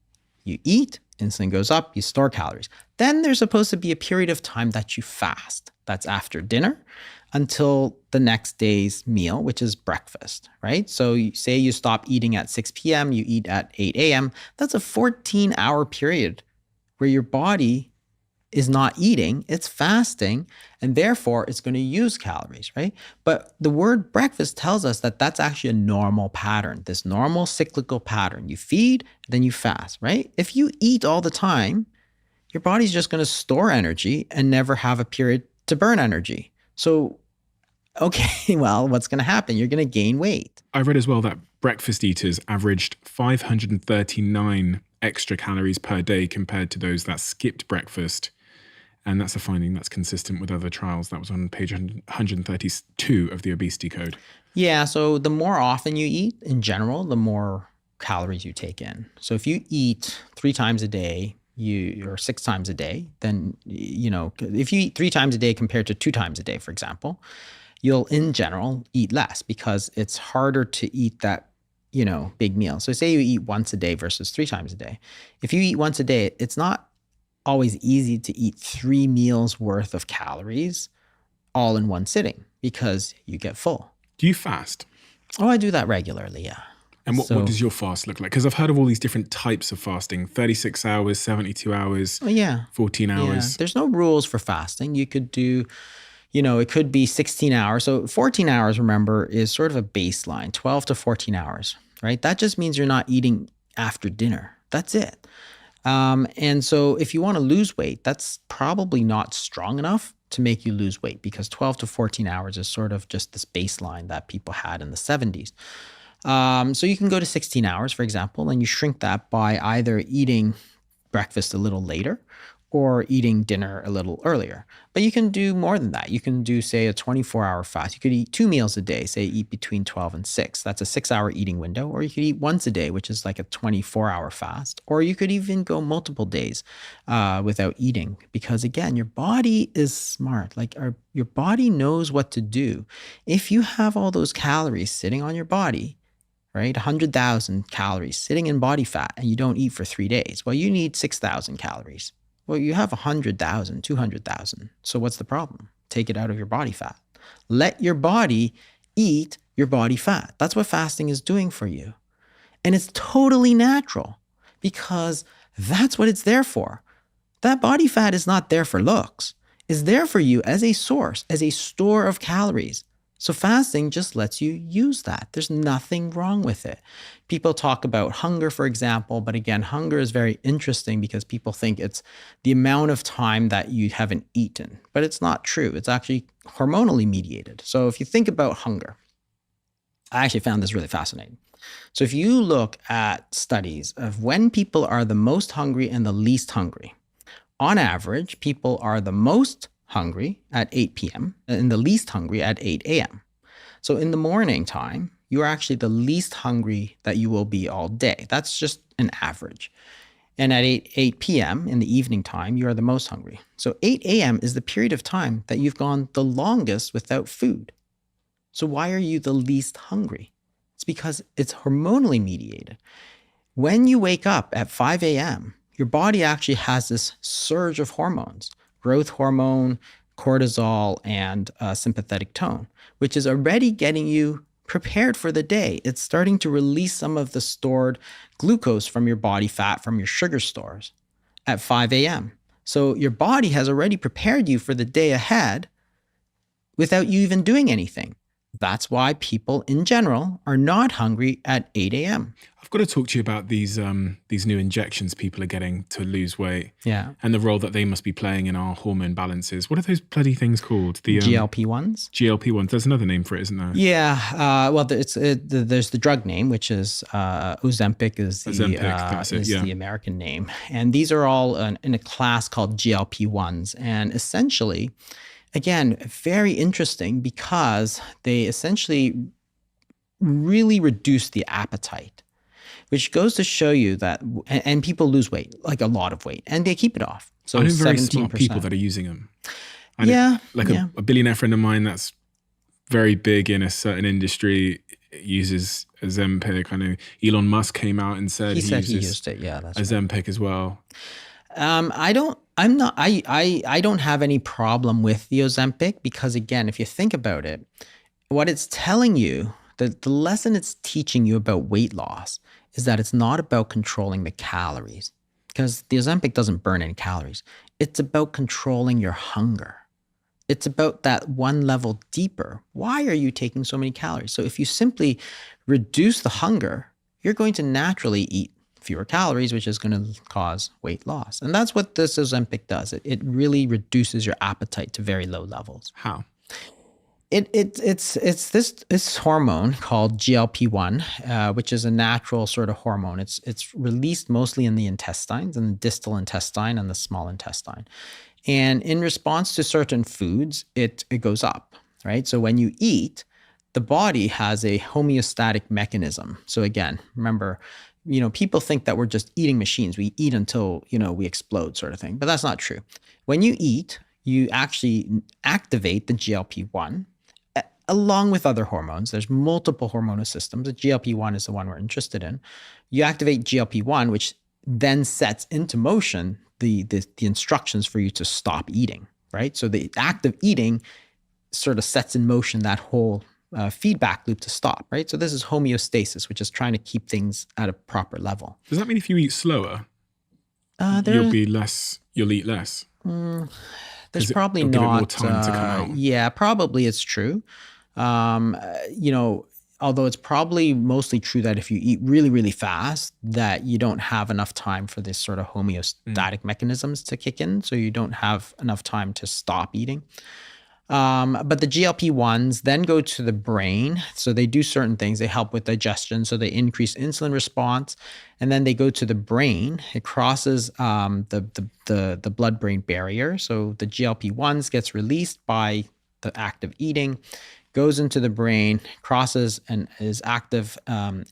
S1: you eat, Insulin goes up, you store calories. Then there's supposed to be a period of time that you fast. That's after dinner until the next day's meal, which is breakfast, right? So you say you stop eating at 6 p.m., you eat at 8 a.m. That's a 14-hour period where your body is not eating, it's fasting, and therefore it's going to use calories, right? But the word breakfast tells us that that's actually a normal pattern, this normal cyclical pattern. You feed, then you fast, right? If you eat all the time, your body's just going to store energy and never have a period to burn energy. So, okay, well, what's going to happen? You're going to gain weight.
S5: I read as well that breakfast eaters averaged 539 extra calories per day compared to those that skipped breakfast. And that's a finding that's consistent with other trials. That was on page 132 of the Obesity Code.
S1: Yeah, so the more often you eat in general, the more calories you take in. So if you eat 3 times a day, or 6 times a day, then, if you eat 3 times a day compared to 2 times a day, for example, you'll in general eat less because it's harder to eat that, big meal. So say you eat once a day versus 3 times a day. If you eat once a day, it's not always easy to eat 3 meals worth of calories all in one sitting because you get full.
S5: Do you fast?
S1: Oh, I do that regularly, yeah.
S5: And what does your fast look like? Because I've heard of all these different types of fasting, 36 hours, 72 hours, 14 hours.
S1: Yeah. There's no rules for fasting. You could do, it could be 16 hours. So 14 hours, remember, is sort of a baseline, 12 to 14 hours, right? That just means you're not eating after dinner. That's it. And so if you want to lose weight, that's probably not strong enough to make you lose weight because 12 to 14 hours is sort of just this baseline that people had in the 70s. So you can go to 16 hours, for example, and you shrink that by either eating breakfast a little later or eating dinner a little earlier. But you can do more than that. You can do, say, a 24-hour fast. You could eat 2 meals a day, say eat between 12 and 6. That's a 6-hour eating window. Or you could eat once a day, which is like a 24-hour fast. Or you could even go multiple days without eating. Because again, your body is smart. Your body knows what to do. If you have all those calories sitting on your body, right, 100,000 calories sitting in body fat, and you don't eat for 3 days, well, you need 6,000 calories. Well, you have 100,000, 200,000. So what's the problem? Take it out of your body fat. Let your body eat your body fat. That's what fasting is doing for you. And it's totally natural because that's what it's there for. That body fat is not there for looks. It's there for you as a source, as a store of calories. So fasting just lets you use that. There's nothing wrong with it. People talk about hunger, for example, but again, hunger is very interesting because people think it's the amount of time that you haven't eaten, but it's not true. It's actually hormonally mediated. So if you think about hunger, I actually found this really fascinating. So if you look at studies of when people are the most hungry and the least hungry, on average, people are the most hungry at 8 p.m. and the least hungry at 8 a.m. So in the morning time, you are actually the least hungry that you will be all day. That's just an average. And at 8 p.m. in the evening time, you are the most hungry. So 8 a.m. is the period of time that you've gone the longest without food. So why are you the least hungry? It's because it's hormonally mediated. When you wake up at 5 a.m., your body actually has this surge of hormones, growth hormone, cortisol, and sympathetic tone, which is already getting you prepared for the day. It's starting to release some of the stored glucose from your body fat, from your sugar stores at 5 a.m. So your body has already prepared you for the day ahead without you even doing anything. That's why people in general are not hungry at 8 a.m.
S5: I've got to talk to you about these new injections people are getting to lose weight.
S1: Yeah.
S5: And the role that they must be playing in our hormone balances. What are those bloody things called? The
S1: GLP-1s?
S5: GLP-1s. There's another name for it, isn't there?
S1: Yeah. Well, there's the drug name, which is Ozempic is the American name. And these are all in a class called GLP-1s. And essentially, again, very interesting because they essentially really reduce the appetite, which goes to show you that, and people lose weight, like a lot of weight, and they keep it off. So
S5: I know very
S1: 17%.
S5: smart people that are using them.
S1: Yeah.
S5: A billionaire friend of mine that's very big in a certain industry, uses Ozempic. I know Elon Musk came out and said
S1: He
S5: he
S1: said he
S5: uses
S1: used it. Yeah, that's right.
S5: Ozempic as well.
S1: I don't have any problem with the Ozempic because again, if you think about it, what it's telling you, the lesson it's teaching you about weight loss is that it's not about controlling the calories because the Ozempic doesn't burn any calories. It's about controlling your hunger. It's about that one level deeper. Why are you taking so many calories? So if you simply reduce the hunger, you're going to naturally eat fewer calories, which is going to cause weight loss. And that's what this Ozempic does. It really reduces your appetite to very low levels.
S5: How?
S1: It's this hormone called GLP-1, which is a natural sort of hormone. It's released mostly in the intestines, in the distal intestine and the small intestine. And in response to certain foods, it goes up, right? So when you eat, the body has a homeostatic mechanism. So again, remember, people think that we're just eating machines. We eat until, we explode sort of thing, but that's not true. When you eat, you actually activate the GLP-1 along with other hormones. There's multiple hormonal systems. The GLP-1 is the one we're interested in. You activate GLP-1, which then sets into motion the instructions for you to stop eating, right? So the act of eating sort of sets in motion that whole feedback loop to stop, right? So this is homeostasis, which is trying to keep things at a proper level.
S5: Does that mean if you eat slower, you'll eat less?
S1: There's probably
S5: it'll give it
S1: not
S5: more time to come out.
S1: Yeah, probably it's true. Although it's probably mostly true that if you eat really, really fast, that you don't have enough time for this sort of homeostatic mechanisms to kick in. So you don't have enough time to stop eating. But the GLP-1s then go to the brain. So they do certain things. They help with digestion. So they increase insulin response. And then they go to the brain. It crosses the blood-brain barrier. So the GLP-1s gets released by the act of eating, goes into the brain, crosses and is active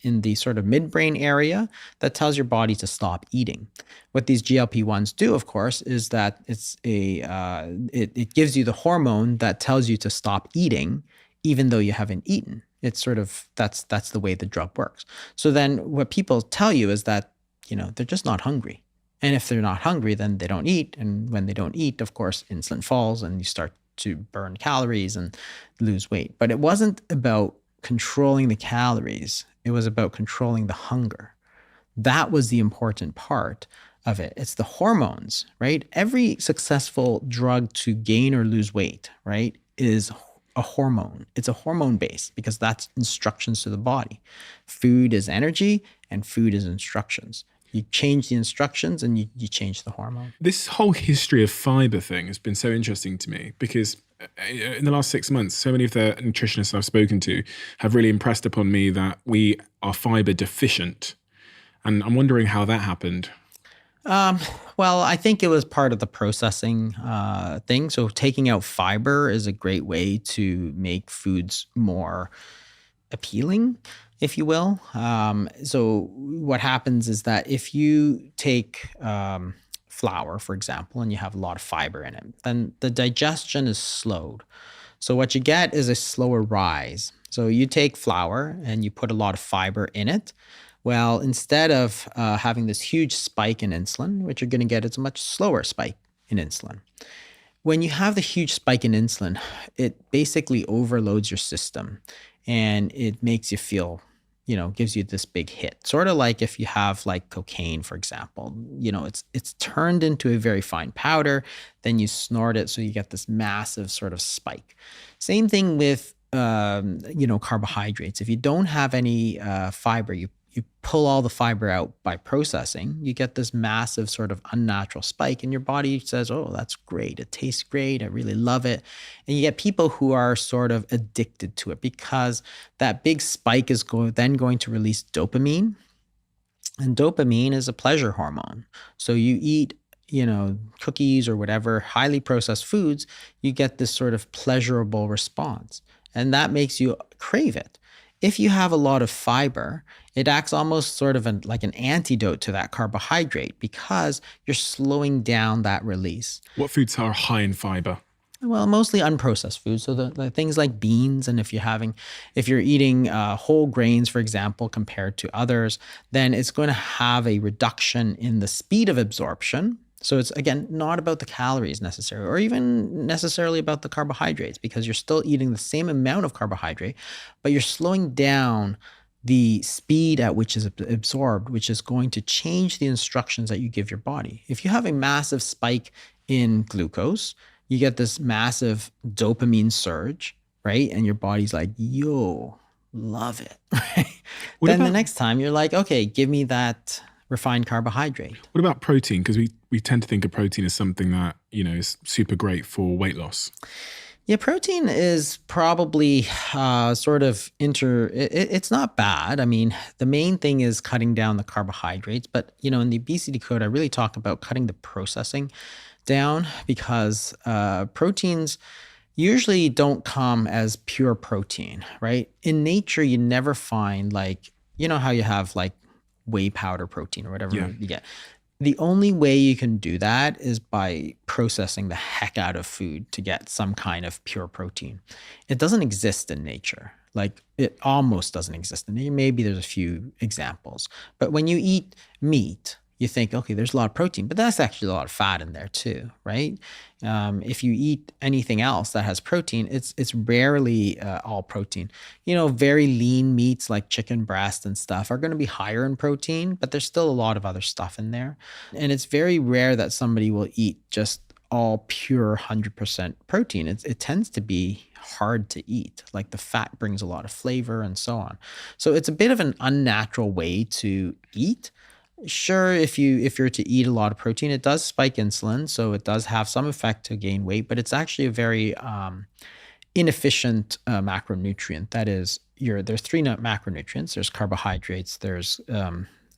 S1: in the sort of midbrain area that tells your body to stop eating. What these GLP-1s do, of course, is that it gives you the hormone that tells you to stop eating, even though you haven't eaten. It's sort of that's the way the drug works. So then what people tell you is that they're just not hungry, and if they're not hungry, then they don't eat, and when they don't eat, of course, insulin falls, and you start to burn calories and lose weight. But it wasn't about controlling the calories. It was about controlling the hunger. That was the important part of it. It's the hormones, right? Every successful drug to gain or lose weight, right, is a hormone. It's a hormone base because that's instructions to the body. Food is energy and food is instructions. You change the instructions and you change the hormone.
S5: This whole history of fiber thing has been so interesting to me because in the last 6 months, so many of the nutritionists I've spoken to have really impressed upon me that we are fiber deficient. And I'm wondering how that happened.
S1: Well, I think it was part of the processing thing. So taking out fiber is a great way to make foods more appealing, if you will. So what happens is that if you take flour, for example, and you have a lot of fiber in it, then the digestion is slowed. So what you get is a slower rise. So you take flour and you put a lot of fiber in it. Well, instead of having this huge spike in insulin, what you're going to get is a much slower spike in insulin. When you have the huge spike in insulin, it basically overloads your system and it makes you feel, gives you this big hit. Sort of like if you have like cocaine, for example, it's turned into a very fine powder, then you snort it, so you get this massive sort of spike. Same thing with, carbohydrates. If you don't have any fiber, you pull all the fiber out by processing, you get this massive sort of unnatural spike and your body says, oh, that's great. It tastes great. I really love it. And you get people who are sort of addicted to it because that big spike is then going to release dopamine. And dopamine is a pleasure hormone. So you eat, cookies or whatever, highly processed foods, you get this sort of pleasurable response. And that makes you crave it. If you have a lot of fiber, it acts almost sort of like an antidote to that carbohydrate because you're slowing down that release.
S5: What foods are high in fiber?
S1: Well, mostly unprocessed foods. So the things like beans, and if you're eating whole grains, for example, compared to others, then it's going to have a reduction in the speed of absorption. So it's again not about the calories necessarily, or even necessarily about the carbohydrates, because you're still eating the same amount of carbohydrate, but you're slowing down the speed at which is absorbed, which is going to change the instructions that you give your body. If you have a massive spike in glucose, you get this massive dopamine surge, right? And your body's like, yo, love it. Right? Then the next time you're like, okay, give me that refined carbohydrate.
S5: What about protein? Because we tend to think of protein as something that, is super great for weight loss.
S1: Yeah, protein is probably it's not bad. I mean, the main thing is cutting down the carbohydrates. But, in the obesity code, I really talk about cutting the processing down, because proteins usually don't come as pure protein, right? In nature, you never find how you have whey powder protein or whatever you get. The only way you can do that is by processing the heck out of food to get some kind of pure protein. It doesn't exist in nature. It almost doesn't exist in nature. Maybe there's a few examples. But when you eat meat, you think, okay, there's a lot of protein, but that's actually a lot of fat in there too, right? If you eat anything else that has protein, it's rarely all protein. Very lean meats like chicken breast and stuff are going to be higher in protein, but there's still a lot of other stuff in there. And it's very rare that somebody will eat just all pure 100% protein. It tends to be hard to eat. The fat brings a lot of flavor and so on. So it's a bit of an unnatural way to eat. Sure, if you're to eat a lot of protein, it does spike insulin, so it does have some effect to gain weight, but it's actually a very inefficient macronutrient. That is, there's three macronutrients. There's carbohydrates, there's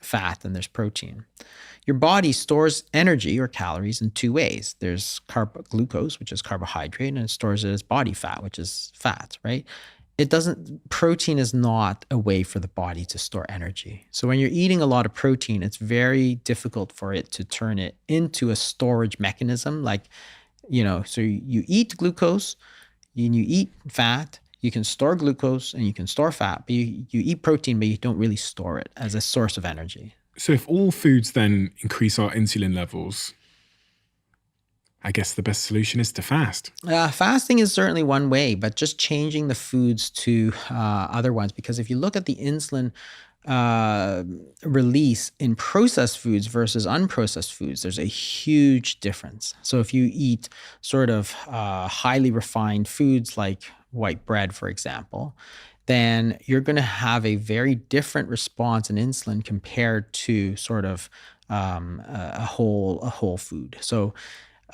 S1: fat, and there's protein. Your body stores energy or calories in two ways. There's glucose, which is carbohydrate, and it stores it as body fat, which is fat, right? Protein is not a way for the body to store energy. So when you're eating a lot of protein, it's very difficult for it to turn it into a storage mechanism. So you eat glucose and you eat fat, you can store glucose and you can store fat, but you eat protein, but you don't really store it as a source of energy.
S5: So if all foods then increase our insulin levels, I guess the best solution is to fast.
S1: Fasting is certainly one way, but just changing the foods to other ones. Because if you look at the insulin release in processed foods versus unprocessed foods, there's a huge difference. So if you eat sort of highly refined foods like white bread, for example, then you're going to have a very different response in insulin compared to sort of a whole food. So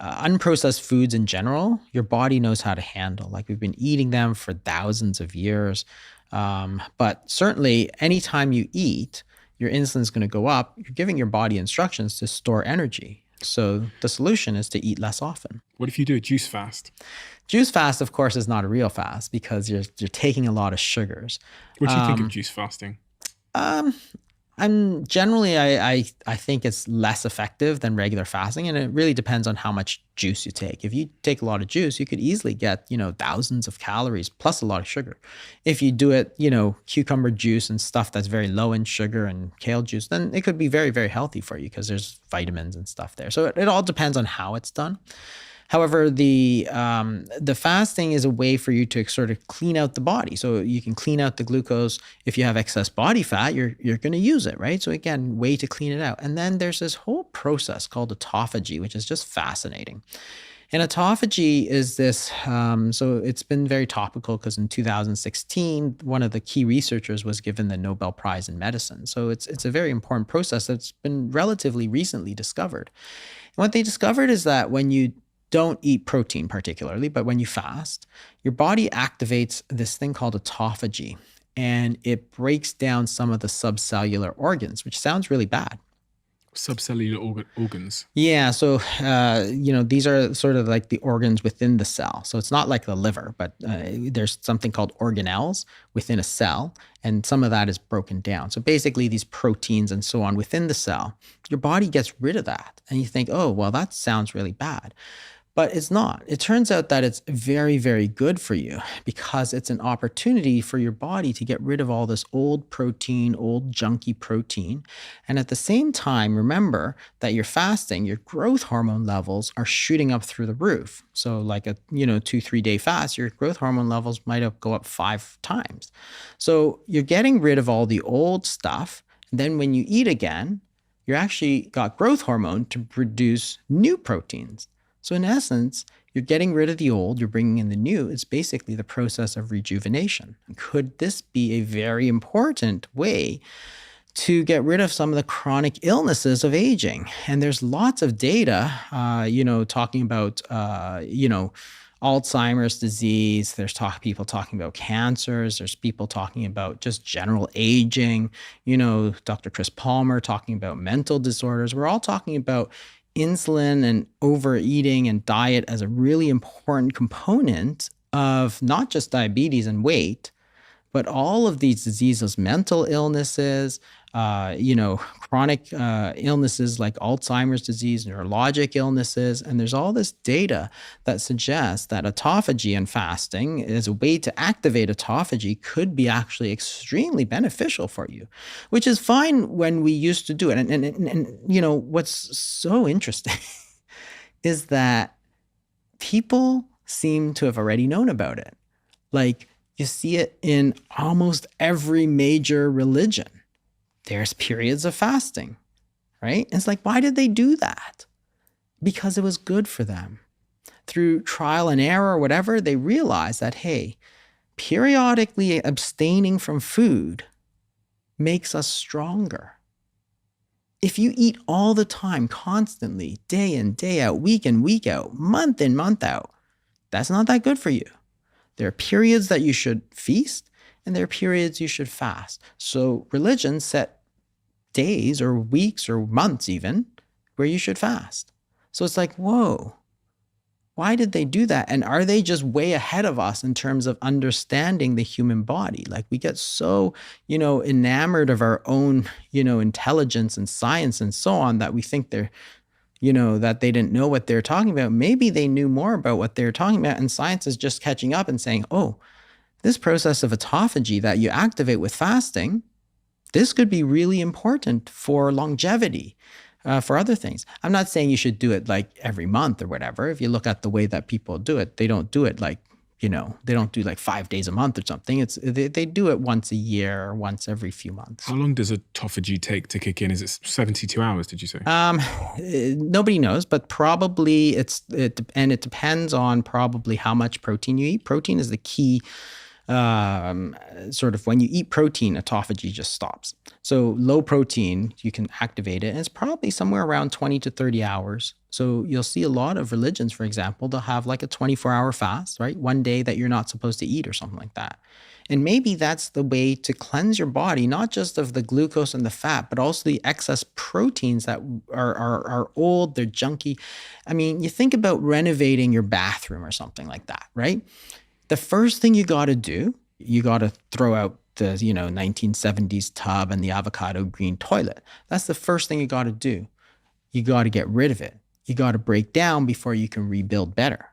S1: unprocessed foods in general, your body knows how to handle. We've been eating them for thousands of years. But certainly anytime you eat, your insulin is going to go up. You're giving your body instructions to store energy. So the solution is to eat less often.
S5: What if you do a juice fast?
S1: Juice fast, of course, is not a real fast because you're taking a lot of sugars.
S5: What do you think of juice fasting?
S1: I'm generally, I think it's less effective than regular fasting, and it really depends on how much juice you take. If you take a lot of juice, you could easily get, thousands of calories plus a lot of sugar. If you do it, cucumber juice and stuff that's very low in sugar and kale juice, then it could be very, very healthy for you because there's vitamins and stuff there. So it all depends on how it's done. However, the fasting is a way for you to sort of clean out the body. So you can clean out the glucose. If you have excess body fat, you're going to use it, right? So again, way to clean it out. And then there's this whole process called autophagy, which is just fascinating. And autophagy is this, so it's been very topical because in 2016, one of the key researchers was given the Nobel Prize in medicine. So it's a very important process that's been relatively recently discovered. And what they discovered is that when you don't eat protein particularly, but when you fast, your body activates this thing called autophagy, and it breaks down some of the subcellular organs, which sounds really bad.
S5: Subcellular organs?
S1: Yeah, so, these are sort of like the organs within the cell. So it's not like the liver, but there's something called organelles within a cell, and some of that is broken down. So basically these proteins and so on within the cell, your body gets rid of that. And you think, oh, well, that sounds really bad. But it's not. It turns out that it's very, very good for you because it's an opportunity for your body to get rid of all this old protein, old junky protein. And at the same time, remember that you're fasting, your growth hormone levels are shooting up through the roof. So like a 2-3 day fast, your growth hormone levels might go up 5 times. So you're getting rid of all the old stuff. And then when you eat again, you're actually got growth hormone to produce new proteins. So in essence, you're getting rid of the old, you're bringing in the new. It's basically the process of rejuvenation. Could this be a very important way to get rid of some of the chronic illnesses of aging? And there's lots of data, talking about, Alzheimer's disease. There's people talking about cancers. There's people talking about just general aging. Dr. Chris Palmer talking about mental disorders. We're all talking about insulin and overeating and diet as a really important component of not just diabetes and weight, but all of these diseases, mental illnesses, chronic illnesses like Alzheimer's disease, neurologic illnesses. And there's all this data that suggests that autophagy and fasting as a way to activate autophagy could be actually extremely beneficial for you, which is fine when we used to do it. And what's so interesting is that people seem to have already known about it. Like, you see it in almost every major religion. There's periods of fasting, right? And it's like, why did they do that? Because it was good for them. Through trial and error or whatever, they realized that, hey, periodically abstaining from food makes us stronger. If you eat all the time, constantly, day in, day out, week in, week out, month in, month out, that's not that good for you. There are periods that you should feast, and there are periods you should fast. So religion set days or weeks or months even where you should fast. So it's like, whoa, why did they do that? And are they just way ahead of us in terms of understanding the human body? Like, we get so, enamored of our own, intelligence and science and so on that we think they're that they didn't know what they're talking about. Maybe they knew more about what they're talking about, and science is just catching up and saying, oh, this process of autophagy that you activate with fasting, this could be really important for longevity, for other things. I'm not saying you should do it like every month or whatever. If you look at the way that people do it, they don't do it like, they don't do like 5 days a month or something. They do it once a year or once every few months.
S5: How long does autophagy take to kick in? Is it 72 hours, did you say?
S1: Nobody knows, but probably it depends on probably how much protein you eat. Protein is the key. Sort of when you eat protein, autophagy just stops. So low protein, you can activate it, and it's probably somewhere around 20 to 30 hours. So you'll see a lot of religions, for example, they'll have like a 24-hour fast, right? One day that you're not supposed to eat or something like that. And maybe that's the way to cleanse your body, not just of the glucose and the fat, but also the excess proteins that are old, they're junky. I mean, you think about renovating your bathroom or something like that, right? The first thing you got to do, you got to throw out the 1970s tub and the avocado green toilet. That's the first thing you got to do. You got to get rid of it. You got to break down before you can rebuild better.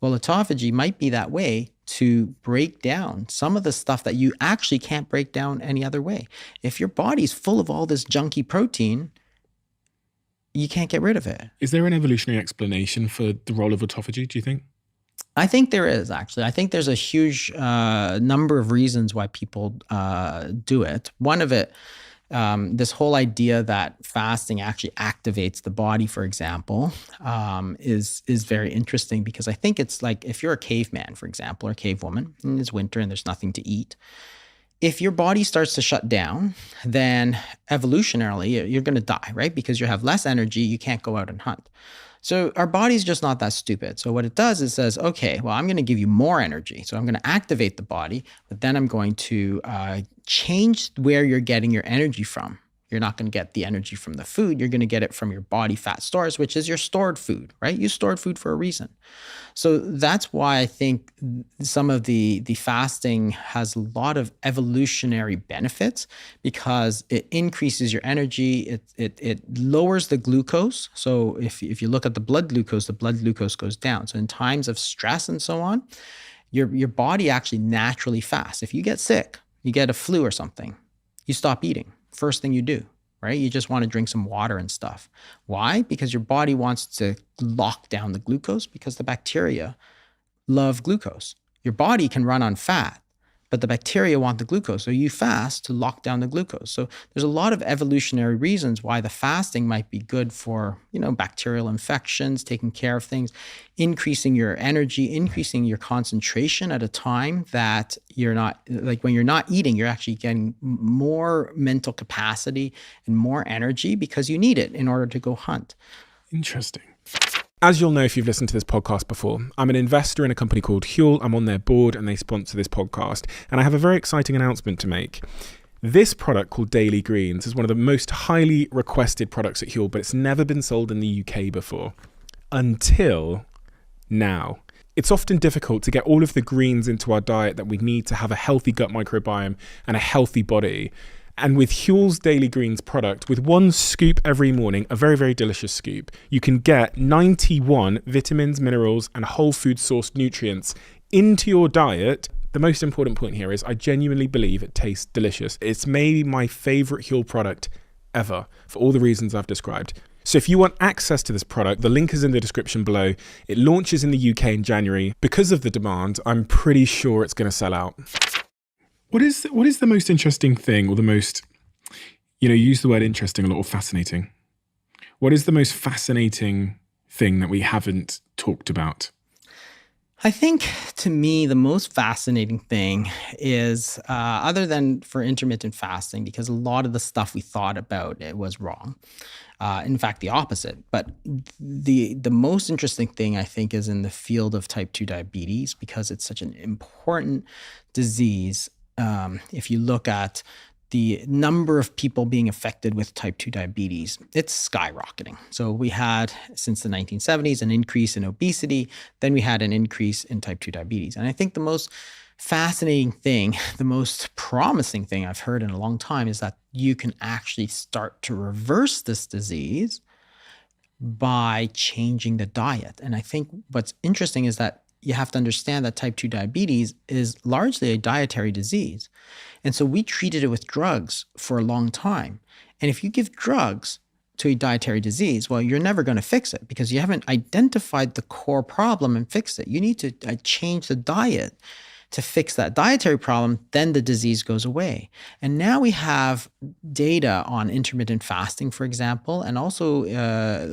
S1: Well, autophagy might be that way to break down some of the stuff that you actually can't break down any other way. If your body's full of all this junky protein, you can't get rid of it.
S5: Is there an evolutionary explanation for the role of autophagy, do you think?
S1: I think there is, actually. I think there's a huge number of reasons why people do it. One of it, this whole idea that fasting actually activates the body, for example, is very interesting, because I think it's like if you're a caveman, for example, or a cavewoman, and it's winter and there's nothing to eat. If your body starts to shut down, then evolutionarily, you're going to die, right? Because you have less energy, you can't go out and hunt. So our body's just not that stupid. So what it does is says, okay, well, I'm going to give you more energy. So I'm going to activate the body, but then I'm going to change where you're getting your energy from. You're not going to get the energy from the food. You're going to get it from your body fat stores, which is your stored food, right? You stored food for a reason. So that's why I think some of the fasting has a lot of evolutionary benefits, because it increases your energy. It lowers the glucose. So if you look at the blood glucose goes down. So in times of stress and so on, your body actually naturally fasts. If you get sick, you get a flu or something, you stop eating. First thing you do, right? You just want to drink some water and stuff. Why? Because your body wants to lock down the glucose, because the bacteria love glucose. Your body can run on fat, but the bacteria want the glucose. So you fast to lock down the glucose. So there's a lot of evolutionary reasons why the fasting might be good for, bacterial infections, taking care of things, increasing your energy, increasing your concentration at a time that you're not, like when you're not eating, you're actually getting more mental capacity and more energy because you need it in order to go hunt.
S5: Interesting. As you'll know if you've listened to this podcast before, I'm an investor in a company called Huel. I'm on their board and they sponsor this podcast. And I have a very exciting announcement to make. This product called Daily Greens is one of the most highly requested products at Huel, but it's never been sold in the UK before. Until now. It's often difficult to get all of the greens into our diet that we need to have a healthy gut microbiome and a healthy body. And with Huel's Daily Greens product, with one scoop every morning, a very, very delicious scoop, you can get 91 vitamins, minerals, and whole food sourced nutrients into your diet. The most important point here is I genuinely believe it tastes delicious. It's maybe my favorite Huel product ever for all the reasons I've described. So if you want access to this product, the link is in the description below. It launches in the UK in January. Because of the demand, I'm pretty sure it's going to sell out. What is the most interesting thing, or the most, you use the word interesting a lot, or fascinating? What is the most fascinating thing that we haven't talked about?
S1: I think, to me, the most fascinating thing is, other than for intermittent fasting, because a lot of the stuff we thought about it was wrong. In fact, the opposite. But the most interesting thing, I think, is in the field of type 2 diabetes, because it's such an important disease. If you look at the number of people being affected with type 2 diabetes, it's skyrocketing. So we had, since the 1970s, an increase in obesity. Then we had an increase in type 2 diabetes. And I think the most fascinating thing, the most promising thing I've heard in a long time is that you can actually start to reverse this disease by changing the diet. And I think what's interesting is that you have to understand that type 2 diabetes is largely a dietary disease. And so we treated it with drugs for a long time. And if you give drugs to a dietary disease, well, you're never going to fix it because you haven't identified the core problem and fixed it. You need to change the diet to fix that dietary problem, then the disease goes away. And now we have data on intermittent fasting, for example, and also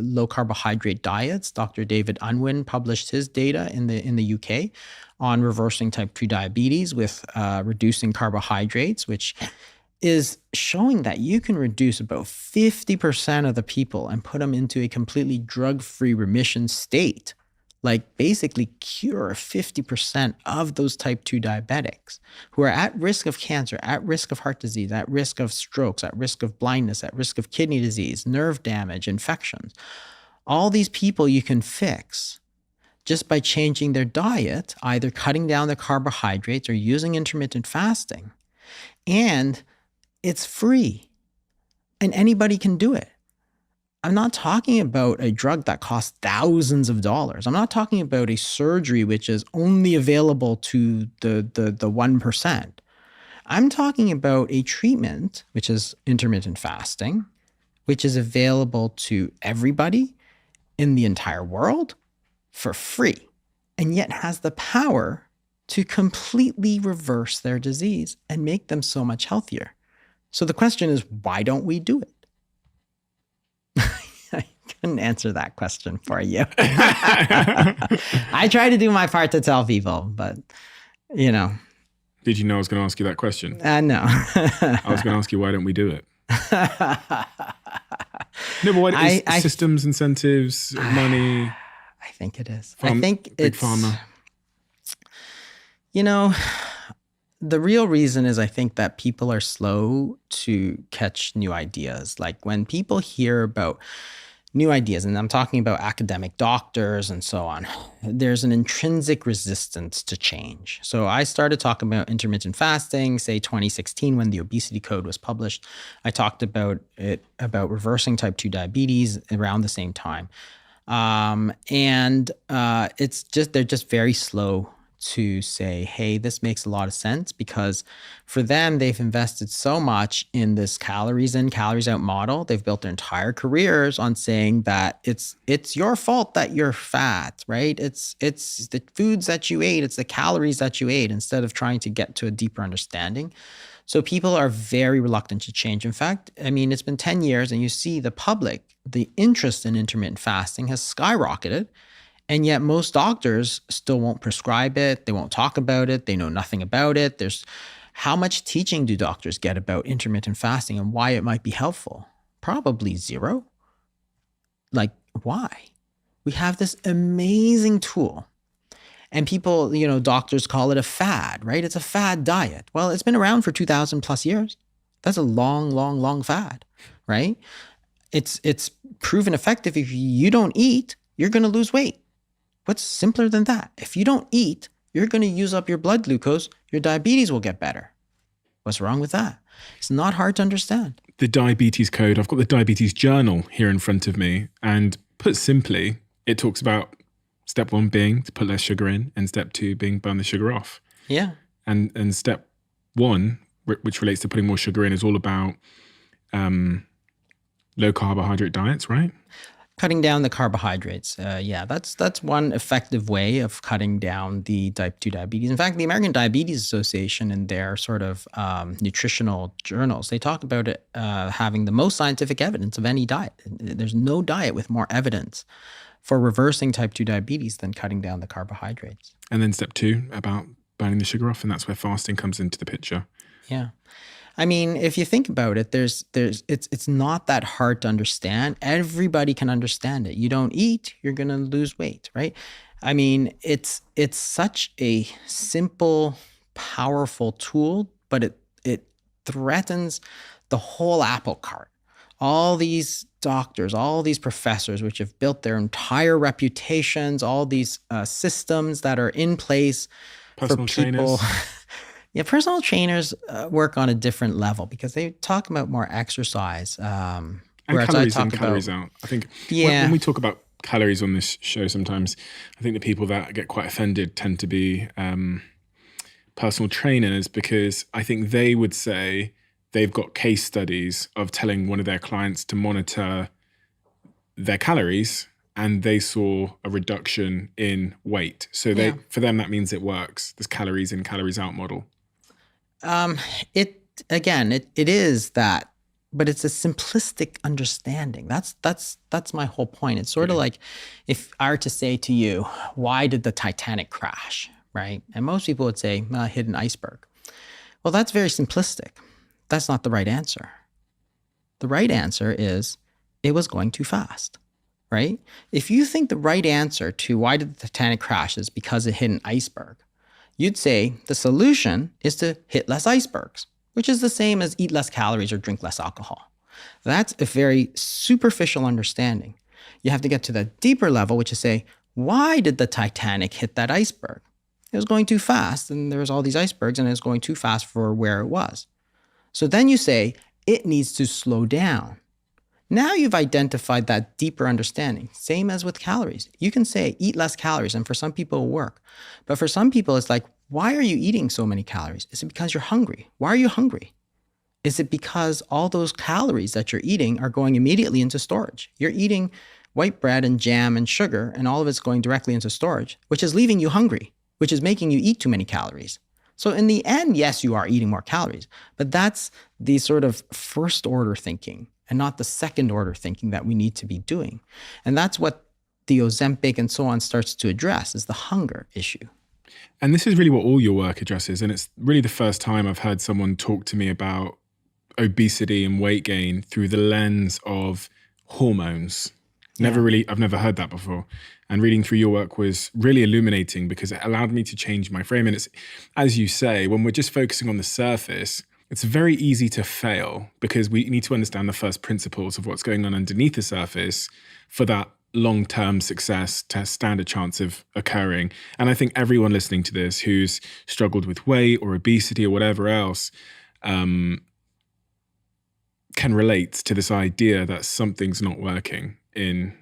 S1: low carbohydrate diets. Dr. David Unwin published his data in the UK on reversing type 2 diabetes with reducing carbohydrates, which is showing that you can reduce about 50% of the people and put them into a completely drug-free remission state. Like basically cure 50% of those type 2 diabetics who are at risk of cancer, at risk of heart disease, at risk of strokes, at risk of blindness, at risk of kidney disease, nerve damage, infections. All these people you can fix just by changing their diet, either cutting down their carbohydrates or using intermittent fasting. And it's free and anybody can do it. I'm not talking about a drug that costs thousands of dollars. I'm not talking about a surgery which is only available to the 1%. I'm talking about a treatment, which is intermittent fasting, which is available to everybody in the entire world for free, and yet has the power to completely reverse their disease and make them so much healthier. So the question is, why don't we do it? I couldn't answer that question for you. I try to do my part to tell people, but
S5: Did you know I was going to ask you that question?
S1: No.
S5: I was going to ask you, why don't we do it? No, but what is systems, incentives, money?
S1: I think it is.
S5: I think
S1: big
S5: pharma.
S1: the real reason is I think that people are slow to catch new ideas. Like when people hear about new ideas, and I'm talking about academic doctors and so on, there's an intrinsic resistance to change. So I started talking about intermittent fasting, say 2016, when the obesity code was published. I talked about it, about reversing type 2 diabetes around the same time. It's just, they're just very slow to say, hey, this makes a lot of sense, because for them, they've invested so much in this calories in, calories out model. They've built their entire careers on saying that it's your fault that you're fat, right? It's the foods that you ate, it's the calories that you ate, instead of trying to get to a deeper understanding. So people are very reluctant to change. In fact, I mean, it's been 10 years and you see the public, the interest in intermittent fasting has skyrocketed. And yet most doctors still won't prescribe it. They won't talk about it. They know nothing about it. How much teaching do doctors get about intermittent fasting and why it might be helpful? Probably zero. Like, why? We have this amazing tool. And people, doctors call it a fad, right? It's a fad diet. Well, it's been around for 2,000 plus years. That's a long, long, long fad, right? It's proven effective. If you don't eat, you're going to lose weight. What's simpler than that? If you don't eat, you're going to use up your blood glucose. Your diabetes will get better. What's wrong with that? It's not hard to understand.
S5: The diabetes code, I've got the diabetes journal here in front of me. And put simply, it talks about step 1 being to put less sugar in, and step 2 being burn the sugar off.
S1: Yeah.
S5: And step 1, which relates to putting more sugar in, is all about low carbohydrate diets, right?
S1: Cutting down the carbohydrates. That's one effective way of cutting down the type 2 diabetes. In fact, the American Diabetes Association, in their sort of nutritional journals, they talk about it having the most scientific evidence of any diet. There's no diet with more evidence for reversing type 2 diabetes than cutting down the carbohydrates.
S5: And then step 2 about burning the sugar off, and that's where fasting comes into the picture.
S1: Yeah. I mean, if you think about it, it's not that hard to understand. Everybody can understand it. You don't eat, you're going to lose weight, right? I mean, it's such a simple, powerful tool, but it threatens the whole apple cart. All these doctors, all these professors, which have built their entire reputations, all these systems that are in place
S5: Personal
S1: for people.
S5: trainers.
S1: Yeah, personal trainers work on a different level because they talk about more exercise.
S5: And calories in, calories out. I think when we talk about calories on this show, sometimes I think the people that get quite offended tend to be personal trainers, because I think they would say they've got case studies of telling one of their clients to monitor their calories, and they saw a reduction in weight. So for them, that means it works. This calories in, calories out model.
S1: It is that, but it's a simplistic understanding. That's my whole point. It's sort of like if I were to say to you, why did the Titanic crash, right? And most people would say, well, it hit an iceberg. Well, that's very simplistic. That's not the right answer. The right answer is it was going too fast, right? If you think the right answer to why did the Titanic crash is because it hit an iceberg, you'd say the solution is to hit less icebergs, which is the same as eat less calories or drink less alcohol. That's a very superficial understanding. You have to get to the deeper level, which is say, why did the Titanic hit that iceberg? It was going too fast, and there was all these icebergs, and it was going too fast for where it was. So then you say, it needs to slow down. Now you've identified that deeper understanding. Same as with calories. You can say, eat less calories, and for some people it'll work. But for some people, it's like, why are you eating so many calories? Is it because you're hungry? Why are you hungry? Is it because all those calories that you're eating are going immediately into storage? You're eating white bread and jam and sugar, and all of it's going directly into storage, which is leaving you hungry, which is making you eat too many calories. So in the end, yes, you are eating more calories, but that's the sort of first order thinking and not the second order thinking that we need to be doing. And that's what the Ozempic and so on starts to address, is the hunger issue.
S5: And this is really what all your work addresses. And it's really the first time I've heard someone talk to me about obesity and weight gain through the lens of hormones. I've never heard that before. And reading through your work was really illuminating because it allowed me to change my frame. And it's, as you say, when we're just focusing on the surface, it's very easy to fail because we need to understand the first principles of what's going on underneath the surface for that long-term success to stand a chance of occurring. And I think everyone listening to this who's struggled with weight or obesity or whatever else can relate to this idea that something's not working in,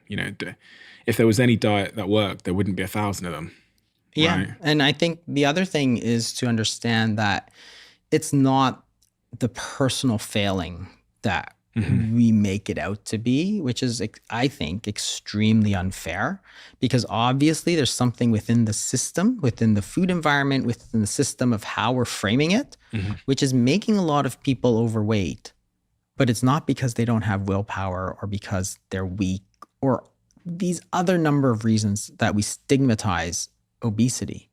S5: if there was any diet that worked, there wouldn't be 1,000 of them.
S1: Yeah.
S5: Right?
S1: And I think the other thing is to understand that it's not the personal failing that we make it out to be, which is, I think, extremely unfair, because obviously there's something within the system, within the food environment, within the system of how we're framing it, which is making a lot of people overweight. But it's not because they don't have willpower or because they're weak or these other number of reasons that we stigmatize obesity,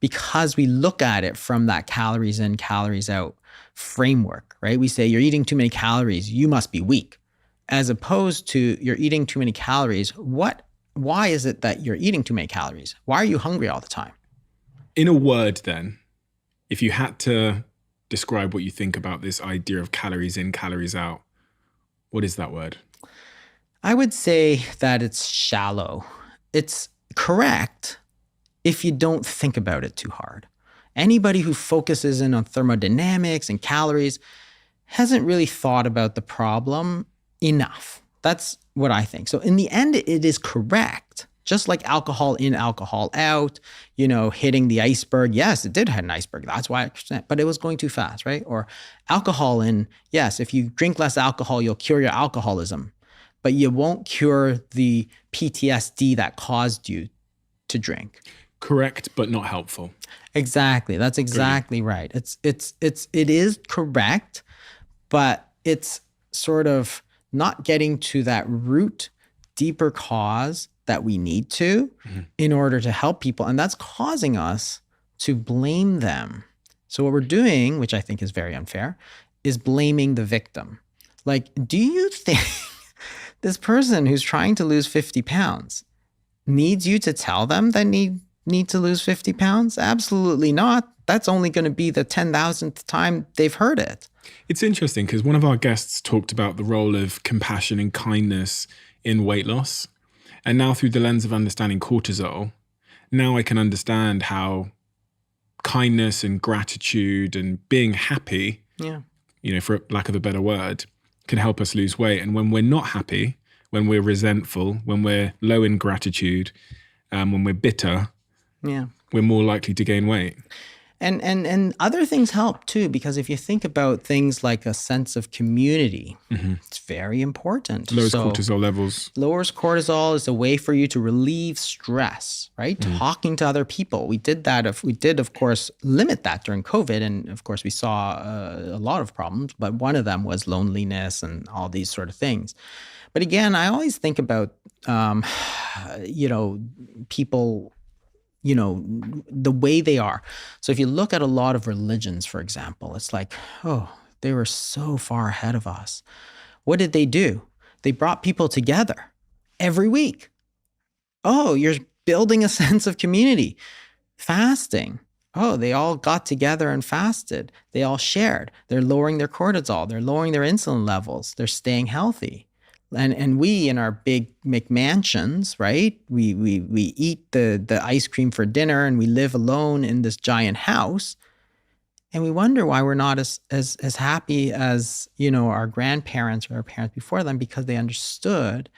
S1: because we look at it from that calories in, calories out framework, right? We say you're eating too many calories, you must be weak, as opposed to you're eating too many calories. Why is it that you're eating too many calories? Why are you hungry all the time?
S5: In a word, then, if you had to describe what you think about this idea of calories in, calories out, what is that word?
S1: I would say that it's shallow. It's correct if you don't think about it too hard. Anybody who focuses in on thermodynamics and calories hasn't really thought about the problem enough. That's what I think. So in the end, it is correct. Just like alcohol in, alcohol out, hitting the iceberg. Yes, it did hit an iceberg. That's why, but it was going too fast, right? Or alcohol in, yes, if you drink less alcohol, you'll cure your alcoholism, but you won't cure the PTSD that caused you to drink.
S5: Correct, but not helpful.
S1: Exactly. That's exactly right. It is correct, but it's sort of not getting to that root, deeper cause that we need to in order to help people. And that's causing us to blame them. So what we're doing, which I think is very unfair, is blaming the victim. Like, do you think this person who's trying to lose 50 pounds needs you to tell them they need to lose 50 pounds? Absolutely not. That's only going to be the 10,000th time they've heard it.
S5: It's interesting because one of our guests talked about the role of compassion and kindness in weight loss. And now through the lens of understanding cortisol, now I can understand how kindness and gratitude and being happy, for lack of a better word, can help us lose weight. And when we're not happy, when we're resentful, when we're low in gratitude, when we're bitter, we're more likely to gain weight.
S1: And other things help too, because if you think about things like a sense of community, it's very important.
S5: Lowers cortisol levels.
S1: Lowers cortisol is a way for you to relieve stress, right? Talking to other people. We did, of course, limit that during COVID. And of course, we saw a lot of problems, but one of them was loneliness and all these sort of things. But again, I always think about, people, the way they are. So if you look at a lot of religions, for example, it's like, oh, they were so far ahead of us. What did they do? They brought people together every week. Oh, you're building a sense of community. Fasting. Oh, they all got together and fasted. They all shared. They're lowering their cortisol. They're lowering their insulin levels. They're staying healthy. And we in our big McMansions, right? We eat the ice cream for dinner and we live alone in this giant house. And we wonder why we're not as happy as, our grandparents or our parents before them, because they understood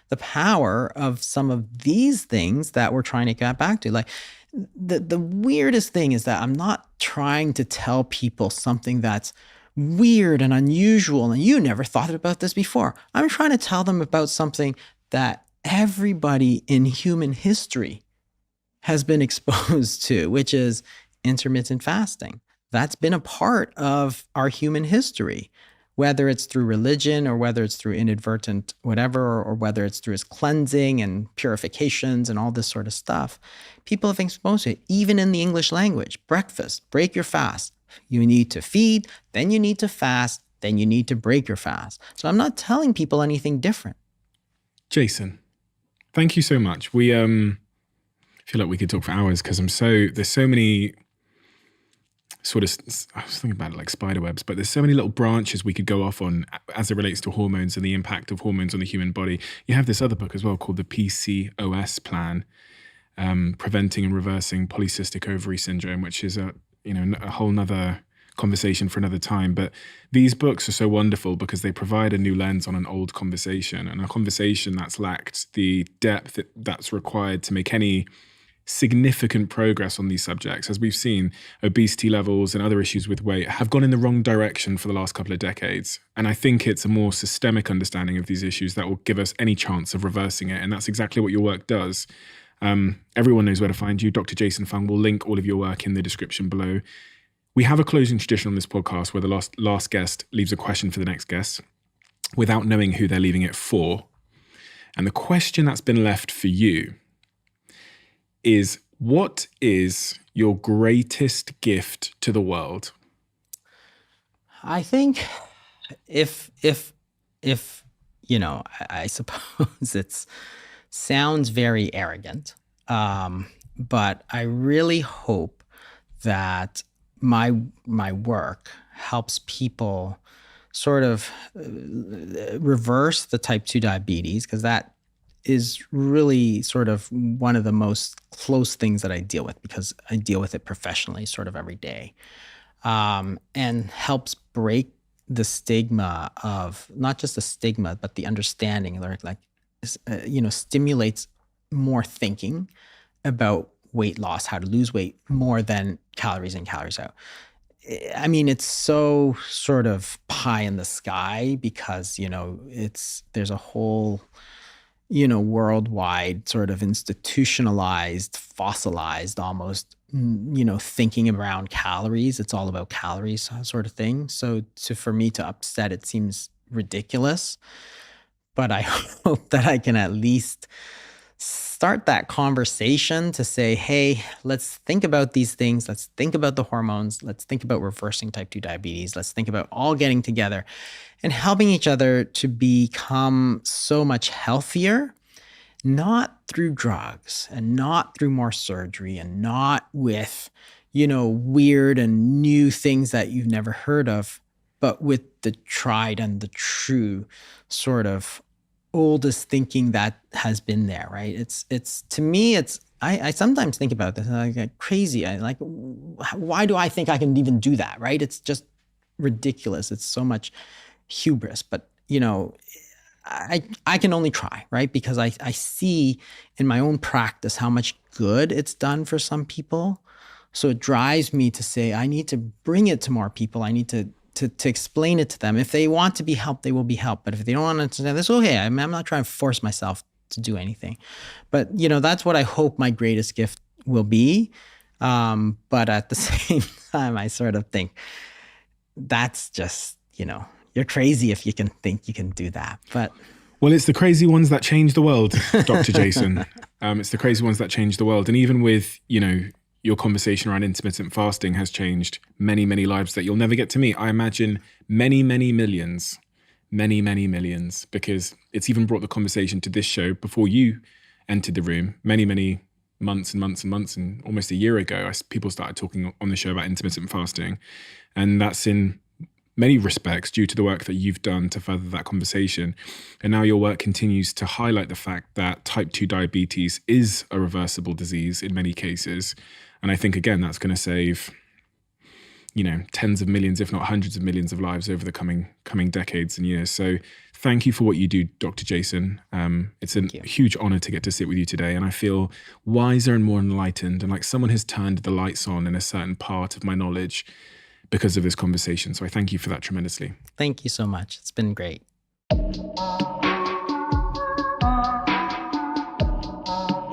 S1: the power of some of these things that we're trying to get back to. Like the weirdest thing is that I'm not trying to tell people something that's weird and unusual, and you never thought about this before. I'm trying to tell them about something that everybody in human history has been exposed to, which is intermittent fasting. That's been a part of our human history, whether it's through religion or whether it's through inadvertent whatever, or whether it's through its cleansing and purifications and all this sort of stuff. People have been exposed to it, even in the English language. Breakfast, break your fast. You need to feed, then you need to fast, then you need to break your fast. So I'm not telling people anything different.
S5: Jason, Thank you so much. We feel like we could talk for hours because there's so many sort of, I was thinking about it like spider webs, but there's so many little branches we could go off on as it relates to hormones and the impact of hormones on the human body. You have this other book as well called the PCOS plan, Preventing and Reversing Polycystic Ovary Syndrome, which is a whole nother conversation for another time. But these books are so wonderful because they provide a new lens on an old conversation, and a conversation that's lacked the depth that's required to make any significant progress on these subjects. As we've seen, obesity levels and other issues with weight have gone in the wrong direction for the last couple of decades. And I think it's a more systemic understanding of these issues that will give us any chance of reversing it. And that's exactly what your work does. Everyone knows where to find you. Dr. Jason Fung will link all of your work in the description below. We have a closing tradition on this podcast where the last guest leaves a question for the next guest without knowing who they're leaving it for. And the question that's been left for you is, what is your greatest gift to the world?
S1: I think if I suppose it sounds very arrogant, but I really hope that my work helps people sort of reverse the type 2 diabetes, because that is really sort of one of the most close things that I deal with, because I deal with it professionally sort of every day, and helps break the stigma of, not just the stigma, but the understanding, stimulates more thinking about weight loss, how to lose weight, more than calories in, calories out. I mean, it's so sort of pie in the sky because, there's a whole, worldwide sort of institutionalized, fossilized almost, thinking around calories. It's all about calories sort of thing. So for me to upset it seems ridiculous, but I hope that I can at least start that conversation to say, hey, let's think about these things. Let's think about the hormones. Let's think about reversing type 2 diabetes. Let's think about all getting together and helping each other to become so much healthier, not through drugs and not through more surgery and not with, weird and new things that you've never heard of, but with the tried and the true sort of oldest thinking that has been there, right? It's to me, I sometimes think about this and I get crazy. Why do I think I can even do that, right? It's just ridiculous. It's so much hubris, but I can only try, right? Because I see in my own practice how much good it's done for some people. So it drives me to say, I need to bring it to more people. I need to explain it to them. If they want to be helped, they will be helped. But if they don't want to understand this, okay, I'm not trying to force myself to do anything. But, that's what I hope my greatest gift will be. But at the same time, I sort of think that's just, you're crazy if you can think you can do that. But
S5: well, it's the crazy ones that change the world, Dr. Jason. It's the crazy ones that change the world. And even with, your conversation around intermittent fasting has changed many, many lives that you'll never get to meet. I imagine many, many millions, because it's even brought the conversation to this show before you entered the room many, many months and months and months, and almost a year ago, people started talking on the show about intermittent fasting. And that's in many respects due to the work that you've done to further that conversation. And now your work continues to highlight the fact that type 2 diabetes is a reversible disease in many cases. And I think, again, that's going to save, tens of millions, if not hundreds of millions of lives over the coming decades and years. So thank you for what you do, Dr. Jason. It's a huge honor to get to sit with you today. And I feel wiser and more enlightened, and like someone has turned the lights on in a certain part of my knowledge because of this conversation. So I thank you for that tremendously.
S1: Thank you so much. It's been great.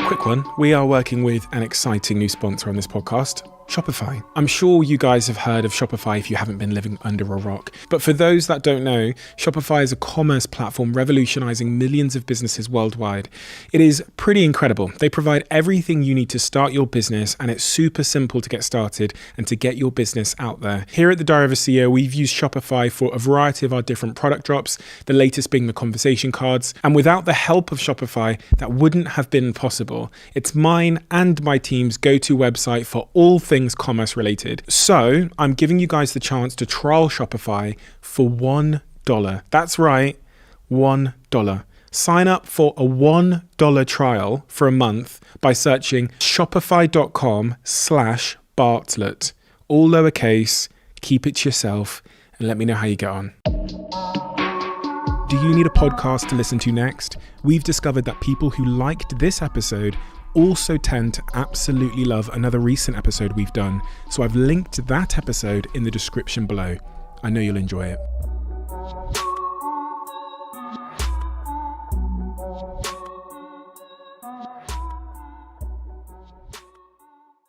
S5: Quick one. We are working with an exciting new sponsor on this podcast. Shopify. I'm sure you guys have heard of Shopify if you haven't been living under a rock. But for those that don't know, Shopify is a commerce platform revolutionizing millions of businesses worldwide. It is pretty incredible. They provide everything you need to start your business, and it's super simple to get started and to get your business out there. Here at the Diary of a CEO, we've used Shopify for a variety of our different product drops, the latest being the conversation cards. And without the help of Shopify, that wouldn't have been possible. It's mine and my team's go-to website for all things commerce related. So I'm giving you guys the chance to trial Shopify for $1. That's right, $1. Sign up for a $1 trial for a month by searching shopify.com/Bartlett. All lowercase, keep it to yourself, and let me know how you get on. Do you need a podcast to listen to next? We've discovered that people who liked this episode also tend to absolutely love another recent episode we've done. So I've linked that episode in the description below. I know you'll enjoy it.